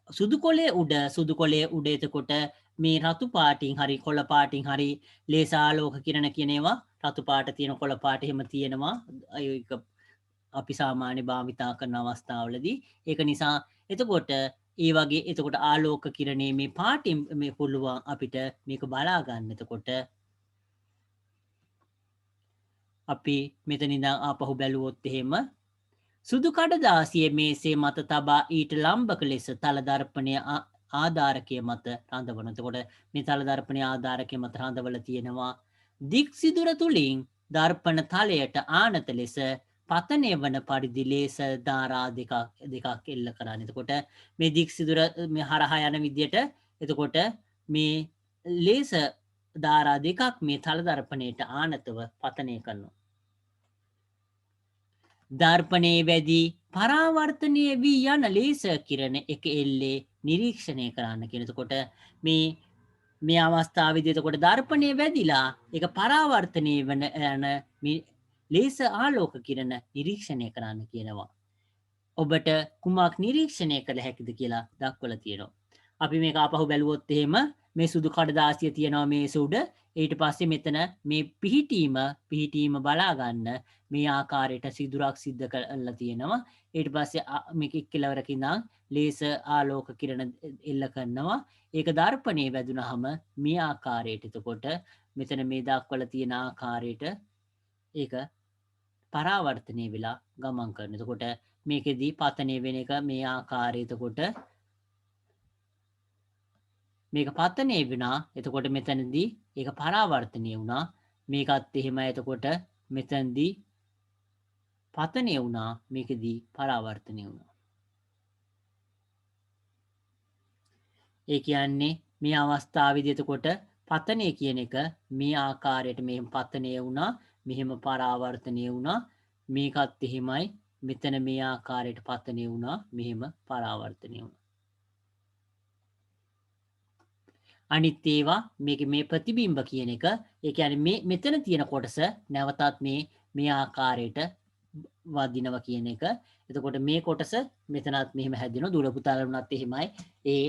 සුදු කොළේ උඩ එතකොට මේ රතු පාටින් හරි කොළ පාටින් හරි ලේස ආලෝක කිරණ කියන ඒවා රතු පාට තියෙන කොළ පාට එහෙම තියෙනවා. ඒක අපි සාමාන්‍ය භාවිතා කරන අවස්ථාවලදී ඒක නිසා එතකොට ඒ වගේ එතකොට ආලෝක කිරණේ මේ පාටින් මේ පුළුවන් අපිට මේක බලා ගන්න. එතකොට අපි මෙතන ඉඳන් ආපහු බැලුවොත් එහෙම සුදු කඩදාසිය මේසේ මත තබා ඊට ලම්බක ලෙස තල දර්පණය ආධාරකය මත රඳවන. එතකොට මේ තල දර්පණය ආධාරකය මත රඳවලා තියෙනවා. දික් සිදුර තුලින් දර්පණ තලයට ආනත ලෙස පතනය වන පරිදි ලේස ධාරා දෙකක් එල්ල කරන්න. එතකොට මේ දික් සිදුර මේ හරහා යන විදියට එතකොට මේ ලේස ධාරා දෙකක් මේ තල දර්පණයට ආනතව පතනය කරනවා. දර්පණයේ වැඩි පරාවර්තනය වී යන ලේස කිරණ එක එල්ලේ නිරීක්ෂණය කරන්න කියන. එතකොට මේ අවස්ථාවේදී එතකොට දර්පණය වැඩිලා ඒක පරාවර්තනය වන යන ලේස ආලෝක කිරණ නිරීක්ෂණය කරන්න කියනවා. ඔබට කුමක් නිරීක්ෂණය කළ හැකිද කියලා දක්වලා තියෙනවා. අපි මේක ආපහු බැලුවොත් එහෙම මේ සුදු කඩදාසිය තියෙනවා මේස උඩ. ඊට පස්සේ මෙතන මේ පිහිටීම බලා ගන්න මේ ආකාරයට සිදුරක් සිද්ධ කරලා තියෙනවා. ඊට පස්සේ මේක කෙලවරක ඉඳන් ලේසර් ආලෝක කිරණ එල්ල කරනවා. ඒක දර්පණයේ වැදුනහම මේ ආකාරයට එතකොට මෙතන මේ දක්වලා තියෙන ආකාරයට ඒක පරාවර්තනය වෙලා ගමන් කරන. එතකොට මේකෙදී පතනය වෙන එක මේ ආකාරය එතකොට මේක පතනය වුණා. එතකොට මෙතනදී ඒක පරාවර්තනය වුණා. මේකත් එහෙමයි. එතකොට මෙතනදී පතනය වුණා. මේකෙදී පරාවර්තනය වුණා. ඒ කියන්නේ මේ අවස්ථාවේදී එතකොට පතනය කියන එක මේ ආකාරයට මෙහෙම පතනය වුණා. මෙහෙම පරාවර්තනය වුණා. මේකත් එහෙමයි. මෙතන මේ ආකාරයට පතනය වුණා. මෙහෙම පරාවර්තනය වුණා. අනිත් ඒවා මේ ප්‍රතිබිම්බ කියන එක ඒ කියන්නේ මෙතන තියෙන කොටස නැවතත් මේ ආකාරයට වදිනවා කියන එක. එතකොට මේ කොටස මෙතනත් මෙහෙම හැදෙනවා. දූල පුතාල වුණත් එහෙමයි. ඒ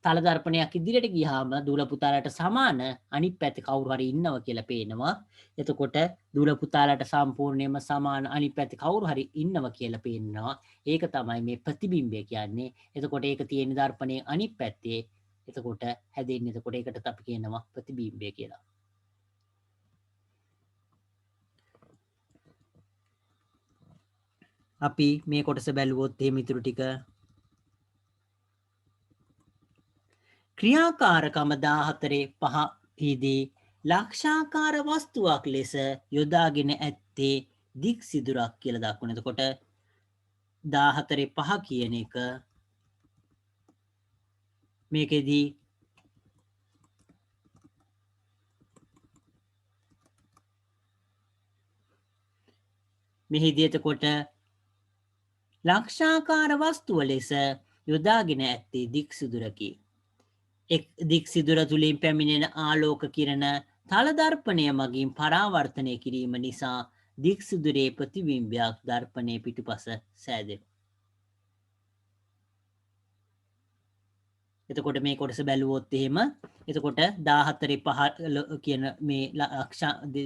තල දර්පණයක් ඉදිරියට ගියාම දූල පුතාලට සමාන අනිත් පැත්තේ කවුරු හරි ඉන්නවා කියලා පේනවා. එතකොට දූල පුතාලට සම්පූර්ණයෙන්ම සමාන අනිත් පැත්තේ කවුරු හරි ඉන්නවා කියලා පේනවා. ඒක තමයි මේ ප්‍රතිබිම්බය කියන්නේ. එතකොට ඒක තියෙන දර්පණයේ අනිත් පැත්තේ එතකොට හැදෙන්නේ. එතකොට ඒකට අපි කියනවා ප්‍රතිබිම්බය කියලා. අපි මේ කොටස බැලුවොත් එහෙම ඉතුරු ටික ක්‍රියාකාරකම 14:5දී ලක්ෂාකාර වස්තුවක් ලෙස යොදාගෙන ඇත්තේ දික් සිදුරක් කියලා දක්වන. එතකොට 14:5 කියන එක මේකෙදී මෙහිදී එතකොට ලක්ෂාකාර වස්තුව ලෙස යොදාගෙන ඇත්තේ දික් සිදුරකි. එක් දික් සිදුර තුළින් පැමිණෙන ආලෝක කිරණ තල දර්පණය මගින් පරාවර්තනය කිරීම නිසා දික් සිදුරේ ප්‍රතිබිම්බයක් දර්පණය පිටුපස සෑදෙනවා. එතකොට මේ කොටස බැලුවොත් එහෙම එතකොට 14:5 කියන මේ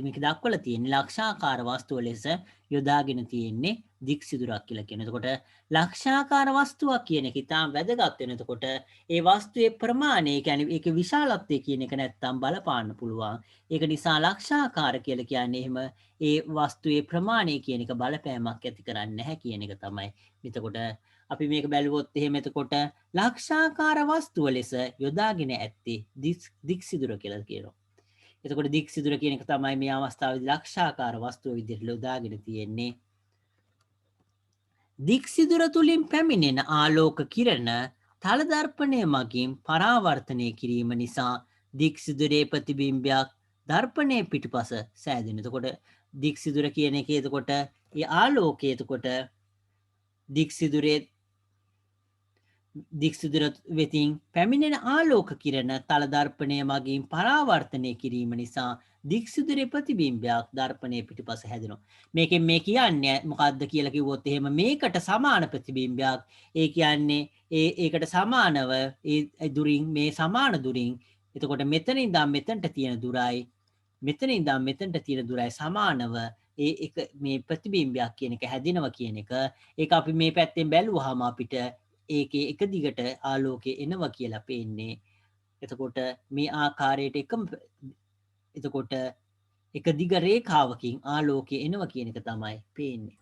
මේක දක්වලා තියෙන්නේ ලක්ෂාකාර වස්තුව ලෙස යොදාගෙන තියෙන්නේ දික් සිදුරක් කියලා කියන. එතකොට ලක්ෂාකාර වස්තුවක් කියන එක ඉතාම වැදගත් වෙන. එතකොට ඒ වස්තුවේ ප්‍රමාණය කියන්නේ ඒකේ විශාලත්වය කියන එක නැත්තම් බලපාන්න පුළුවන්. ඒක නිසා ලක්ෂාකාර කියලා කියන්නේ එහෙම ඒ වස්තුවේ ප්‍රමාණය කියන එක බලපෑමක් ඇති කරන්නේ නැහැ කියන එක තමයි. එතකොට අපි මේක බැලුවොත් එහෙම එතකොට ලක්ෂාකාර වස්තුව ලෙස යොදාගෙන ඇත්තේ දික් සිදුර කියලා කියනවා. එතකොට දික් සිදුර කියන එක තමයි මේ අවස්ථාවේදී ලක්ෂාකාර වස්තුව විදිහට යොදාගෙන තියෙන්නේ. දික් සිදුර තුලින් පැමිණෙන ආලෝක කිරණ තල දර්පණය මගින් පරාවර්තනය කිරීම නිසා දික් සිදුරේ ප්‍රතිබිම්බයක් දර්පණය පිටුපස සෑදෙන. එතකොට දික් සිදුර කියන එකේ එතකොට ඒ ආලෝකය එතකොට දික් සිදුර වෙතින් පැමිණෙන ආලෝක කිරණ තල දර්පණය මගින් පරාවර්තනය කිරීම නිසා දික් සිදුරේ ප්‍රතිබිම්බයක් දර්පණය පිටුපස හැදෙනවා. මේකෙන් මේ කියන්නේ මොකද්ද කියලා කිව්වොත් එහෙම මේකට සමාන ප්‍රතිබිම්බයක්. ඒ කියන්නේ ඒකට සමානව ඒ දුරින් මේ සමාන දුරින් එතකොට මෙතන ඉඳන් මෙතනට තියෙන දුරයි මෙතන ඉඳන් මෙතනට තියෙන දුරයි සමානව ඒක මේ ප්‍රතිබිම්බයක් කියන එක හැදෙනවා කියන එක. ඒක අපි මේ පැත්තෙන් බැලුවාම අපිට ඒකේ එක දිගට ආලෝකය එනවා කියලා පේන්නේ. එතකොට මේ ආකාරයට එතකොට එක දිග රේඛාවකින් ආලෝකය එනවා කියන එක තමයි පේන්නේ.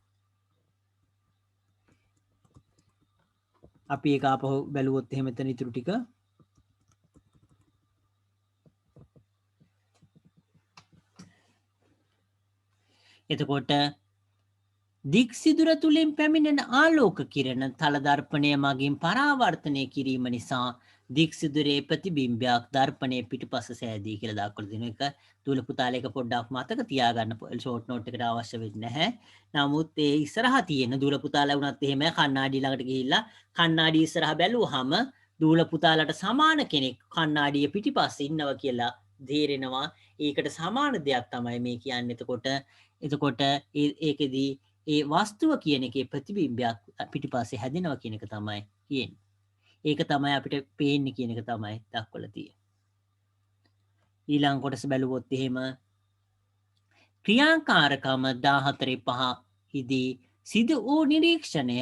අපි ඒක ආපහු බැලුවොත් එහෙම එතන ඉතුරු ටික එතකොට දික් සිදුර තුළින් පැමිණෙන ආලෝක කිරණ තල දර්පණය මගින් පරාවර්තනය කිරීම නිසා දික් සිදුරේ ප්‍රතිබිම්බයක් දර්පණය පිටුපස සෑදී කියලා දක්වලා දෙන එක දූල පුතාලා එක පොඩ්ඩක් මතක තියාගන්න ෂෝට් නෝට් එකට අවශ්‍ය වෙන්නේ නැහැ. නමුත් ඒ ඉස්සරහා තියෙන දූල පුතාලා වුණත් එහෙම කණ්ණාඩිය ළඟට ගිහිල්ලා කණ්ණාඩිය ඉස්සරහා බැලුවාම දූල පුතාලට සමාන කෙනෙක් කණ්ණාඩිය පිටිපස්සේ ඉන්නවා කියලා තේරෙනවා. ඒකට සමාන දෙයක් තමයි මේ කියන්නේ. එතකොට ඒකෙදී ඒ වස්තුව කියන එකේ ප්‍රතිබිම්බයක් පිටිපස්සේ හැදෙනවා කියන එක තමයි කියන්නේ. ඒක තමයි අපිට පේන්නේ කියන එක තමයි දක්වලා තියෙන්නේ. ඊළඟ කොටස බැලුවොත් එහෙම ක්‍රියාකාරකම 14.5 හිදී සිදු වූ නිරීක්ෂණය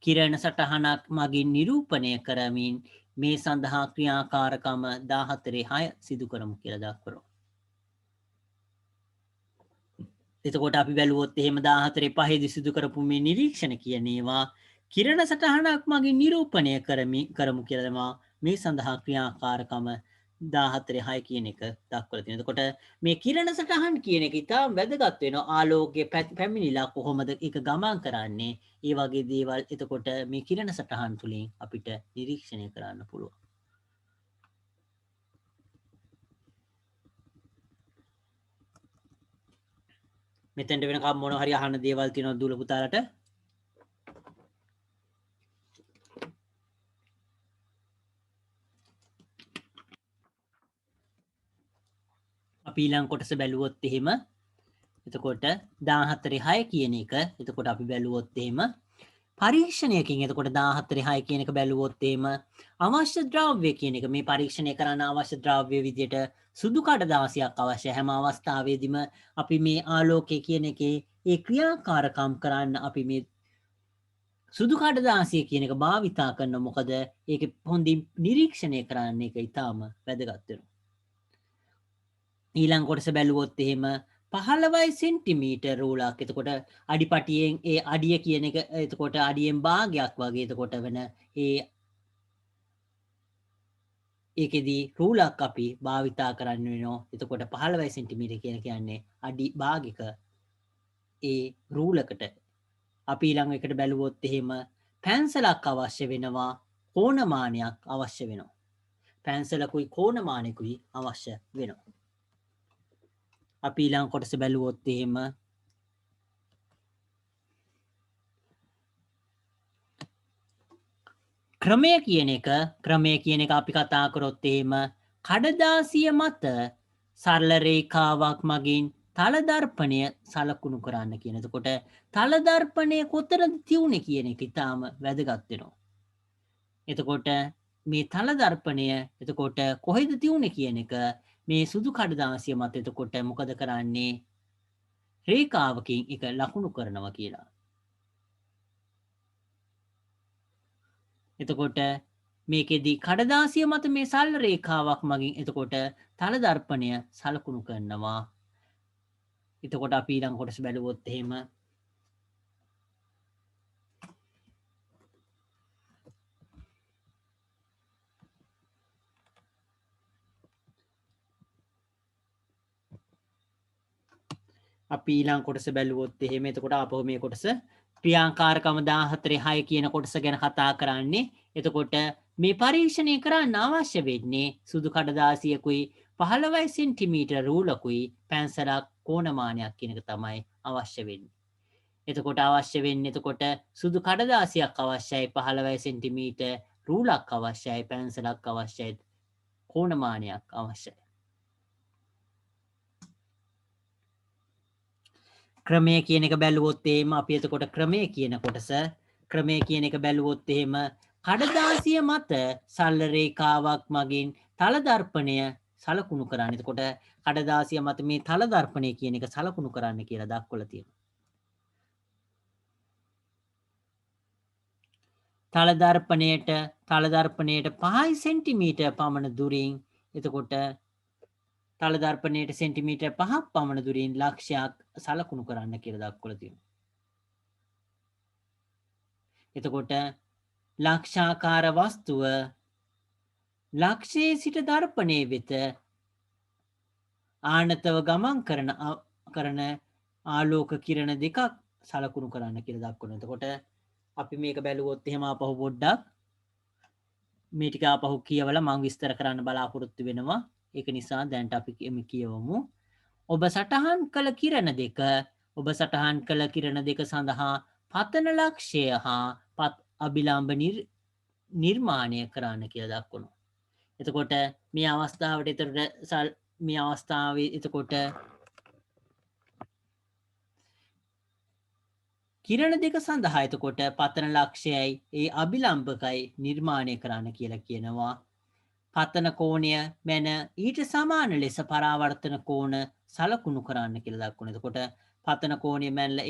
කිරණ සටහනක් මගින් නිරූපණය කරමින් මේ සඳහා ක්‍රියාකාරකම 14.6 සිදු කරමු කියලා දක්වනවා. එතකොට අපි බැලුවොත් එහෙම 14.5 දී සිදු කරපු මේ නිරීක්ෂණ කියන ඒවා කිරණ සටහනක් මගින් නිරූපණය කරමු කියලා මේ සඳහා ක්‍රියාකාරකම 14.6 කියන එක දක්වලා තියෙනවා. එතකොට මේ කිරණ සටහන් කියන එක ඉතාම වැදගත් වෙනවා. ආලෝකයේ පැමිණිලා කොහොමද ඒක ගමන් කරන්නේ? ඒ වගේ දේවල් එතකොට මේ කිරණ සටහන් තුලින් අපිට නිරීක්ෂණය කරන්න පුළුවන්. මෙතෙන්ට වෙනකම් මොන හරි අහන්න දේවල් තියෙනවද දුල පුතාලට? අපි ඊළඟ කොටස බැලුවොත් එහෙම එතකොට 14.6 කියන එක එතකොට අපි බැලුවොත් එහෙම පරීක්ෂණයකින් එතකොට 14.6 කියන එක බැලුවොත් එහෙම අවශ්‍ය ද්‍රව්‍ය කියන එක මේ පරීක්ෂණය කරන්න අවශ්‍ය ද්‍රව්‍ය විදියට සුදු කඩදාසියක් අවශ්‍යයි. හැම අවස්ථාවෙදිම අපි මේ ආලෝකය කියන එකේ ඒ ක්‍රියාකාරකම් කරන්න අපි මේ සුදු කඩදාසිය කියන එක භාවිතා කරන මොකද ඒක හොඳින් නිරීක්ෂණය කරන්න එක ඉතාම වැදගත් වෙනවා. ඊළඟ කොටස බැලුවොත් එහෙම 15 සෙන්ටිමීටර් රූලක් එතකොට අඩිපටියෙන් ඒ අඩිය කියන එක එතකොට අඩියෙන් භාගයක් වගේ එතකොට වෙන ඒකෙදී රූලක් අපි භාවිතා කරන්න වෙනවා. එතකොට 15 සෙන්ටිමීටර් කියන්නේ අඩි භාගික ඒ රූලකට අපි ඊළඟ එකට බැලුවොත් එහෙම පැන්සලක් අවශ්‍ය වෙනවා, කෝණමානයක් අවශ්‍ය වෙනවා. පැන්සලකුයි කෝණමානයකුයි අවශ්‍ය වෙනවා. අපි ඊළඟ කොටස බැලුවොත් එහෙම ක්‍රමය කියන එක අපි කතා කරොත් එහෙම කඩදාසිය මත සරල රේඛාවක් මගින් තල දර්පණය සලකුණු කරන්න කියන. එතකොට තල දර්පණය කොතනද තියුනේ කියන එක ඉතාම වැදගත් වෙනවා. එතකොට මේ තල දර්පණය එතකොට කොහෙද තියුනේ කියන එක මේ සුදු කඩදාසිය මත එතකොට මොකද කරන්නේ? රේඛාවකින් එක ලකුණු කරනවා කියලා. එතකොට මේකෙදී කඩදාසිය මත මේ සරල රේඛාවක් මගින් එතකොට තල දර්පණය සලකුණු කරනවා. එතකොට අපි ඊළඟ කොටස බැලුවොත් එහෙම අපි ඊළඟ කොටස බැලුවොත් එහෙම එතකොට ආපහු මේ කොටස ක්‍රියාකාරකම 14.6 කියන කොටස ගැන කතා කරන්නේ. එතකොට මේ පරීක්ෂණය කරන්න අවශ්‍ය වෙන්නේ සුදු කඩදාසියකුයි 15 සෙන්ටිමීටර රූලකුයි පැන්සලක් කෝණමානයක් කියන එක තමයි අවශ්‍ය වෙන්නේ. එතකොට අවශ්‍ය වෙන්නේ එතකොට සුදු කඩදාසියක් අවශ්‍යයි, 15 සෙන්ටිමීටර රූලක් අවශ්‍යයි, පැන්සලක් අවශ්‍යයි, කෝණමානයක් අවශ්‍යයි. ක්‍රමය කියන එක බැලුවොත් එහෙම අපි එතකොට ක්‍රමය කියන එක බැලුවොත් එහෙම කඩදාසිය මත සරල රේඛාවක් මගින් තල දර්පණය සලකුණු කරන්න. එතකොට කඩදාසිය මත මේ තල දර්පණය කියන එක සලකුණු කරන්න කියලා දක්වලා තියෙනවා. තල දර්පණයට 5 සෙන්ටිමීටර් පමණ දුරින් එතකොට තල දර්පණයට සෙන්ටිමීටර් 5ක් පමණ දුරින් ලක්ෂයක් සලකුණු කරන්න කියලා දක්වලා තියෙනවා. එතකොට ලක්ෂාකාර වස්තුව ලක්ෂයේ සිට දර්පණයේ වෙත ආනතව ගමන් කරන ආලෝක කිරණ දෙකක් සලකුණු කරන්න කියලා දක්වනවා. එතකොට අපි මේක බැලුවොත් එහෙම ආපහු පොඩ්ඩක් මේ ටික ආපහු කියවලා මම විස්තර කරන්න බලාපොරොත්තු වෙනවා. ඒක නිසා දැන්ට අපි කියවමු. ඔබ සටහන් කළ කිරණ දෙක සඳහා පතන ලක්ෂය හා පත් අභිලම්බ නිර්මාණය කරන්න කියලා දක්වනවා. එතකොට මේ අවස්ථාවේ එතකොට කිරණ දෙක සඳහා එතකොට පතන ලක්ෂයයි ඒ අභිලම්බකයි නිර්මාණය කරන්න කියලා කියනවා. පතන කෝණය මැන ඊට සමාන ලෙස පරාවර්තන කෝණ සලකුණු කරන්න කියලා දක්වනවා. එතකොට පතන කෝණය මැනලා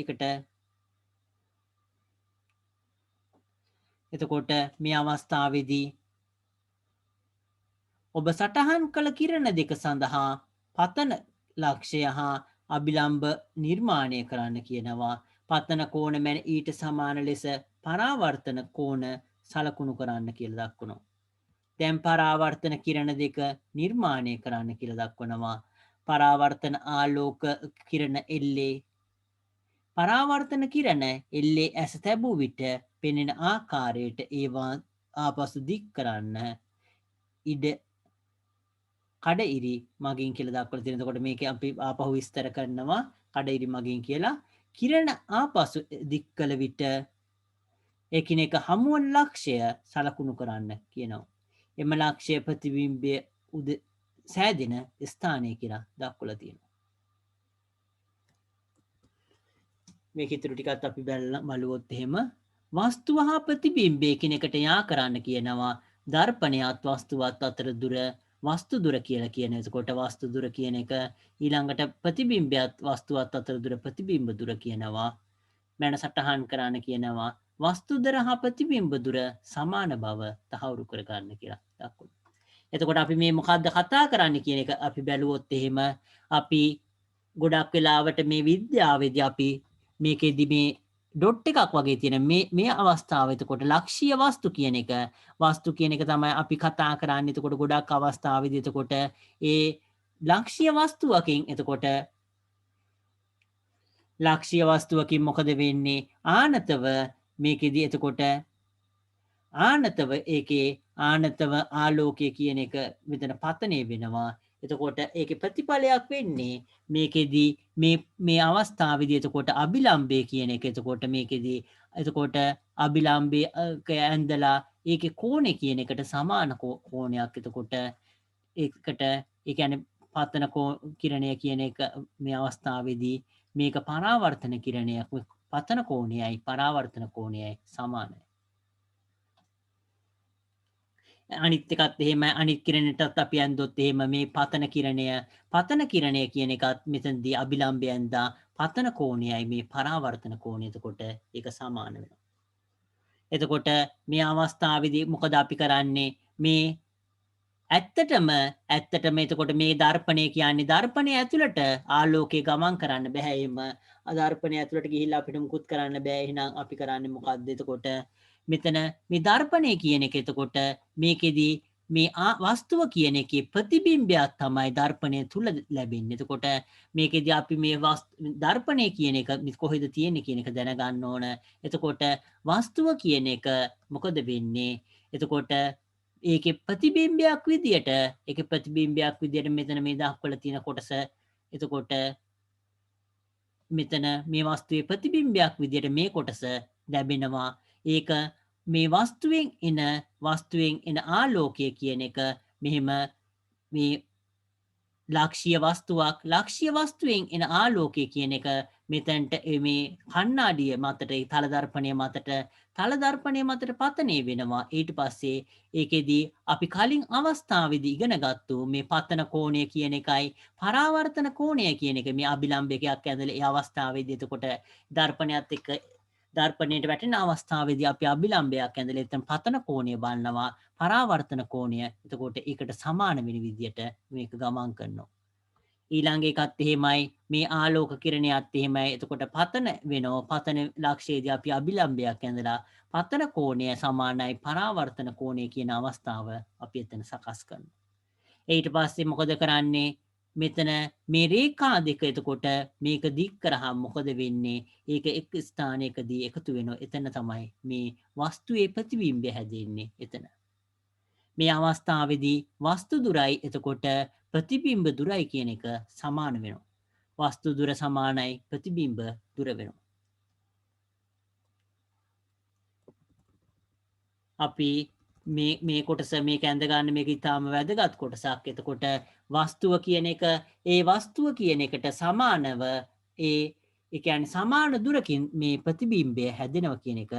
එතකොට මේ අවස්ථාවේදී ඔබ සටහන් කළ කිරණ දෙක සඳහා පතන ලක්ෂය හා අභිලම්බ නිර්මාණය කරන්න කියනවා. පතන කෝණ මැන ඊට සමාන ලෙස පරාවර්තන කෝණ සලකුණු කරන්න කියලා දක්වනවා. දැන් පරාවර්තන කිරණ දෙක නිර්මාණය කරන්න කියලා දක්වනවා. පරාවර්තන ආලෝක කිරණ එල්ලේ පරාවර්තන කිරණ එල්ලේ ඇස තැබූ විට පෙනෙන ආකාරයට ඒවා ආපසු දික් කරන්න ඉඩ කඩඉරි මගින් කියලා දක්වලා තියෙනවා. එතකොට මේක අපි ආපහු විස්තර කරනවා කඩඉරි මගින් කියලා. කිරණ ආපසු දික් කළ විට එකිනෙක හමුවන ලක්ෂය සලකුණු කරන්න කියනවා. එම ලක්ෂය ප්‍රතිබිම්බය සෑදෙන ස්ථානය කියලා දක්වලා තියෙනවා. මේක ඉතුරු ටිකත් අපි බලුවොත් එහෙම වස්තුව හා ප්‍රතිබිම්බය එකිනෙකට යා කරන්න කියනවා. දර්පණයත් වස්තුවත් අතර දුර වස්තු දුර කියලා කියන. එතකොට වස්තු දුර කියන එක ඊළඟට ප්‍රතිබිම්බයත් වස්තුවත් අතර දුර ප්‍රතිබිම්බ දුර කියනවා. මැන සටහන් කරන්න කියනවා. වස්තු දුර හා ප්‍රතිබිම්බ දුර සමාන බව තහවුරු කර ගන්න කියලා දක්වනවා. එතකොට අපි මේ මොකද්ද කතා කරන්න කියන එක අපි බැලුවොත් එහෙම අපි ගොඩක් වෙලාවට මේ විද්‍යාවේදී අපි මේකෙදි මේ ඩොට් එකක් වගේ තියෙන මේ අවස්ථාව එතකොට ලක්ෂීය වස්තු කියන එක තමයි අපි කතා කරන්නේ. එතකොට ගොඩක් අවස්ථාවේදී එතකොට ඒ ලක්ෂීය වස්තුවකින් එතකොට ලක්ෂීය වස්තුවකින් මොකද වෙන්නේ? ආනතව මේකෙදි එතකොට ආනතව ඒකේ ආනතව ආලෝකය කියන එක මෙතන පතනය වෙනවා. එතකොට ඒකේ ප්‍රතිඵලයක් වෙන්නේ මේකෙදි මේ අවස්ථාවේදී එතකොට අභිලම්බය කියන එක. එතකොට මේකෙදි එතකොට අභිලම්බය ඇඳලා ඒකේ කෝණය කියන එකට සමාන කෝණයක්. එතකොට ඒකට ඒ කියන්නේ පතන කිරණය කියන එක මේ අවස්ථාවේදී මේක පරාවර්තන කිරණයක්. පතන කෝණයයි පරාවර්තන කෝණයයි සමානයි. අනිත් එකත් එහෙම අනිත් කිරණයටත් අපි ඇන්දොත් එහෙම මේ පතන කිරණය කියන එකත් මෙතනදී අභිලම්බය ඇඳා පතන කෝණයයි මේ පරාවර්තන කෝණය එතකොට ඒක සමාන වෙනවා. එතකොට මේ අවස්ථාවේදී මොකද අපි කරන්නේ? මේ ඇත්තටම එතකොට මේ දර්පණය කියන්නේ දර්පණය ඇතුළට ආලෝකය ගමන් කරන්න බෑ. එහෙම දර්පණය ඇතුළට ගිහිල්ලා අපිට මුකුත් කරන්න බෑ. එහෙනම් අපි කරන්නේ මොකද්ද? එතකොට මෙතන මේ දර්පණය කියන එක එතකොට මේකෙදි මේ වස්තුව කියන එකේ ප්‍රතිබිම්බයක් තමයි දර්පණය තුල ලැබෙන්නේ. එතකොට මේකෙදි අපි මේ දර්පණය කියන එක කොහෙද තියෙන්නේ කියන එක දැනගන්න ඕන. එතකොට වස්තුව කියන එක මොකද වෙන්නේ? එතකොට ඒකේ ප්‍රතිබිම්බයක් විදියට මෙතන මේ දක්වලා තියෙන කොටස එතකොට මෙතන මේ වස්තුවේ ප්‍රතිබිම්බයක් විදියට මේ කොටස ලැබෙනවා. ඒක මේ වස්තුවෙන් එන ආලෝකය කියන එක මෙහෙම මේ ලක්ෂීය වස්තුවෙන් එන ආලෝකය කියන එක මෙතනට මේ කණ්ණාඩිය මතට තල දර්පණය මතට පතනය වෙනවා. ඊට පස්සේ ඒකෙදී අපි කලින් අවස්ථාවේදී ඉගෙන ගත්තු මේ පතන කෝණය කියන එකයි පරාවර්තන කෝණය කියන එක මේ අභිලම්බයක් ඇඳලා ඒ අවස්ථාවේදී එතකොට දර්පණයට වැටෙන අවස්ථාවේදී අපි අභිලම්බයක් ඇඳලා එතන පතන කෝණය බලනවා. පරාවර්තන කෝණය එතකොට ඒකට සමාන වෙන විදියට මේක ගමන් කරනවා. ඊළඟ එකත් එහෙමයි මේ ආලෝක කිරණයත් එහෙමයි. එතකොට පතන වෙනවා. පතන ලක්ෂයේදී අපි අභිලම්බයක් ඇඳලා පතන කෝණය සමානයි පරාවර්තන කෝණය කියන අවස්ථාව අපි එතන සකස් කරනවා. ඊට පස්සේ මොකද කරන්නේ? මෙතන මේ රේඛා දෙක එතකොට මේක දික් කරාම මොකද වෙන්නේ? ඒක එක් ස්ථානයකදී එකතු වෙනවා. එතන තමයි මේ වස්තුවේ ප්‍රතිබිම්බය හැදෙන්නේ. එතන මේ අවස්ථාවේදී වස්තු දුරයි එතකොට ප්‍රතිබිම්බ දුරයි කියන එක සමාන වෙනවා. වස්තු දුර සමානයි ප්‍රතිබිම්බ දුර වෙනවා. අපි මේ කොටස මේක ඇඳ ගන්න මේක ඉතාම වැදගත් කොටසක්. එතකොට වස්තුව කියන එකට සමානව ඒ කියන්නේ සමාන දුරකින් මේ ප්‍රතිබිම්බය හැදෙනවා කියන එක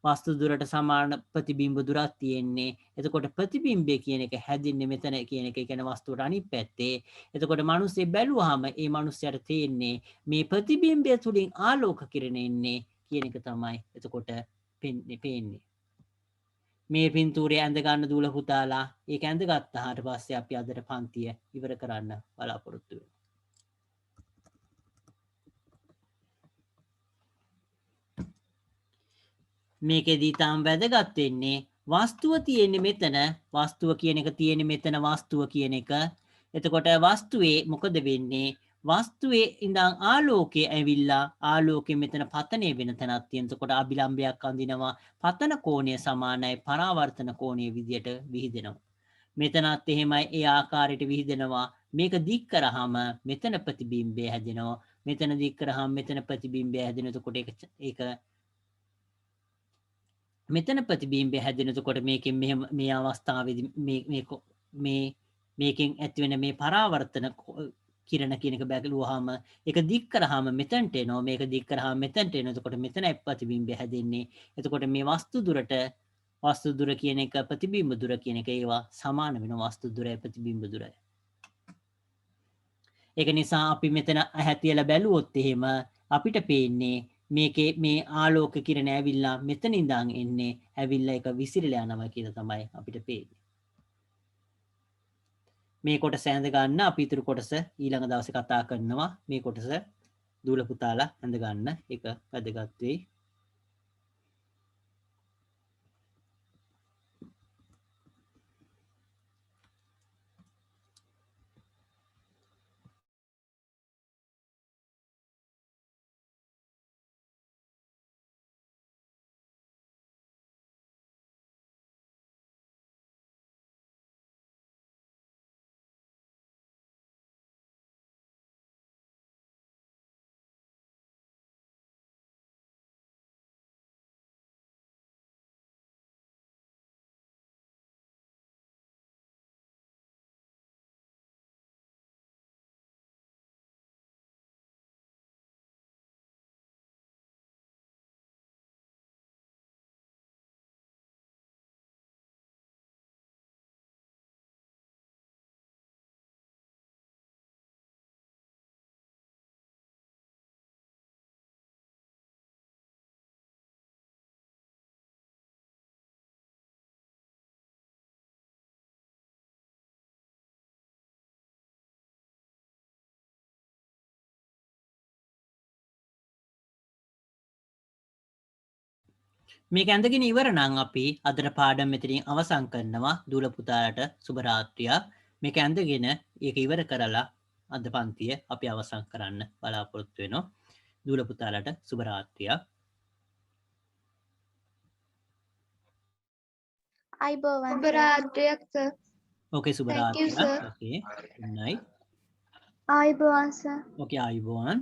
වස්තු දුරට සමාන ප්‍රතිබිම්බ දුරක් තියෙන්නේ. එතකොට ප්‍රතිබිම්බය කියන එක හැදින්නේ මෙතන කියන එක කියන්නේ වස්තුවට අනිත් පැත්තේ. එතකොට මිනිස්සේ බැලුවාම ඒ මිනිස්යාට තේන්නේ මේ ප්‍රතිබිම්බය තුලින් ආලෝක කිරණ එන්නේ කියන එක තමයි එතකොට පේන්නේ. මේ පින්තූරය ඇඳ ගන්න දූල පුතාලා ඒක ඇඳ ගත්තාට පස්සේ අපි අදට පන්තිය ඉවර කරන්න බලාපොරොත්තු වෙනවා. මේකෙදී තාම වැදගත් වෙන්නේ වස්තුව තියෙන්නේ මෙතන වස්තුව කියන එක තියෙන්නේ මෙතන වස්තුව කියන එක. එතකොට වස්තුවේ මොකද වෙන්නේ? වස්තුවේ ඉඳන් ආලෝකය ඇවිල්ලා ආලෝකය මෙතන පතනය වෙන තැනක් තියෙන. එතකොට අභිලම්බයක් අඳිනවා. පතන කෝණය සමානයි පරාවර්තන කෝණය විදියට විහිදෙනවා. මෙතනත් එහෙමයි ඒ ආකාරයට විහිදෙනවා. මේක දික් කරාම මෙතන ප්‍රතිබිම්බය හැදෙනවා. මෙතන දික් කරාම මෙතන ප්‍රතිබිම්බය හැදෙනවා. එතකොට ඒක මෙතන ප්‍රතිබිම්බය හැදෙනකොට මේකෙන් මෙහෙම මේ අවස්ථාවේදී මේකෙන් ඇතිවෙන මේ පරාවර්තන කිරණ කියන එක බැලුවාම ඒක දික් කරාම මෙතනට එනවා මේක දික් කරාම මෙතනට එනවා එතකොට මෙතනයි ප්‍රතිබිම්බය හැදෙන්නේ එතකොට මේ වස්තු දුර කියන එක ප්‍රතිබිම්බ දුර කියන එක ඒවා සමාන වෙනවා වස්තු දුරයි ප්‍රතිබිම්බ දුරයි ඒක නිසා අපි මෙතන ඇහැ තියලා බැලුවොත් එහෙම අපිට පේන්නේ මේකේ මේ ආලෝක කිරණ ඇවිල්ලා මෙතන ඉඳන් එන්නේ ඇවිල්ලා ඒක විසිරලා යනවා කියලා තමයි අපිට පේන්නේ. මේ කොටස ඇඳ ගන්න අපි ඊතුරු කොටස ඊළඟ දවසේ කතා කරනවා. මේ කොටස දූල පුතාලා ඇඳ ගන්න ඒක වැදගත් වෙයි. මේක ඇඳගෙන ඉවර නම් අපි අදට පාඩම් මෙතනින් අවසන් කරනවා දූල පුතාලට සුබ රාත්‍රියක් මේක ඇඳගෙන ඒක ඉවර කරලා අද පන්තිය අපි අවසන් කරන්න බලාපොරොත්තු වෙනවා දූල පුතාලට සුබ රාත්‍රියක් අයිබෝවන් සුබ රාත්‍රියක් සර්. ඕකේ සුබ Thank you, රාත්‍රියක් sir. ඕකේ good night ආයිබෝවන් සර්. ඕකේ ආයුබෝවන්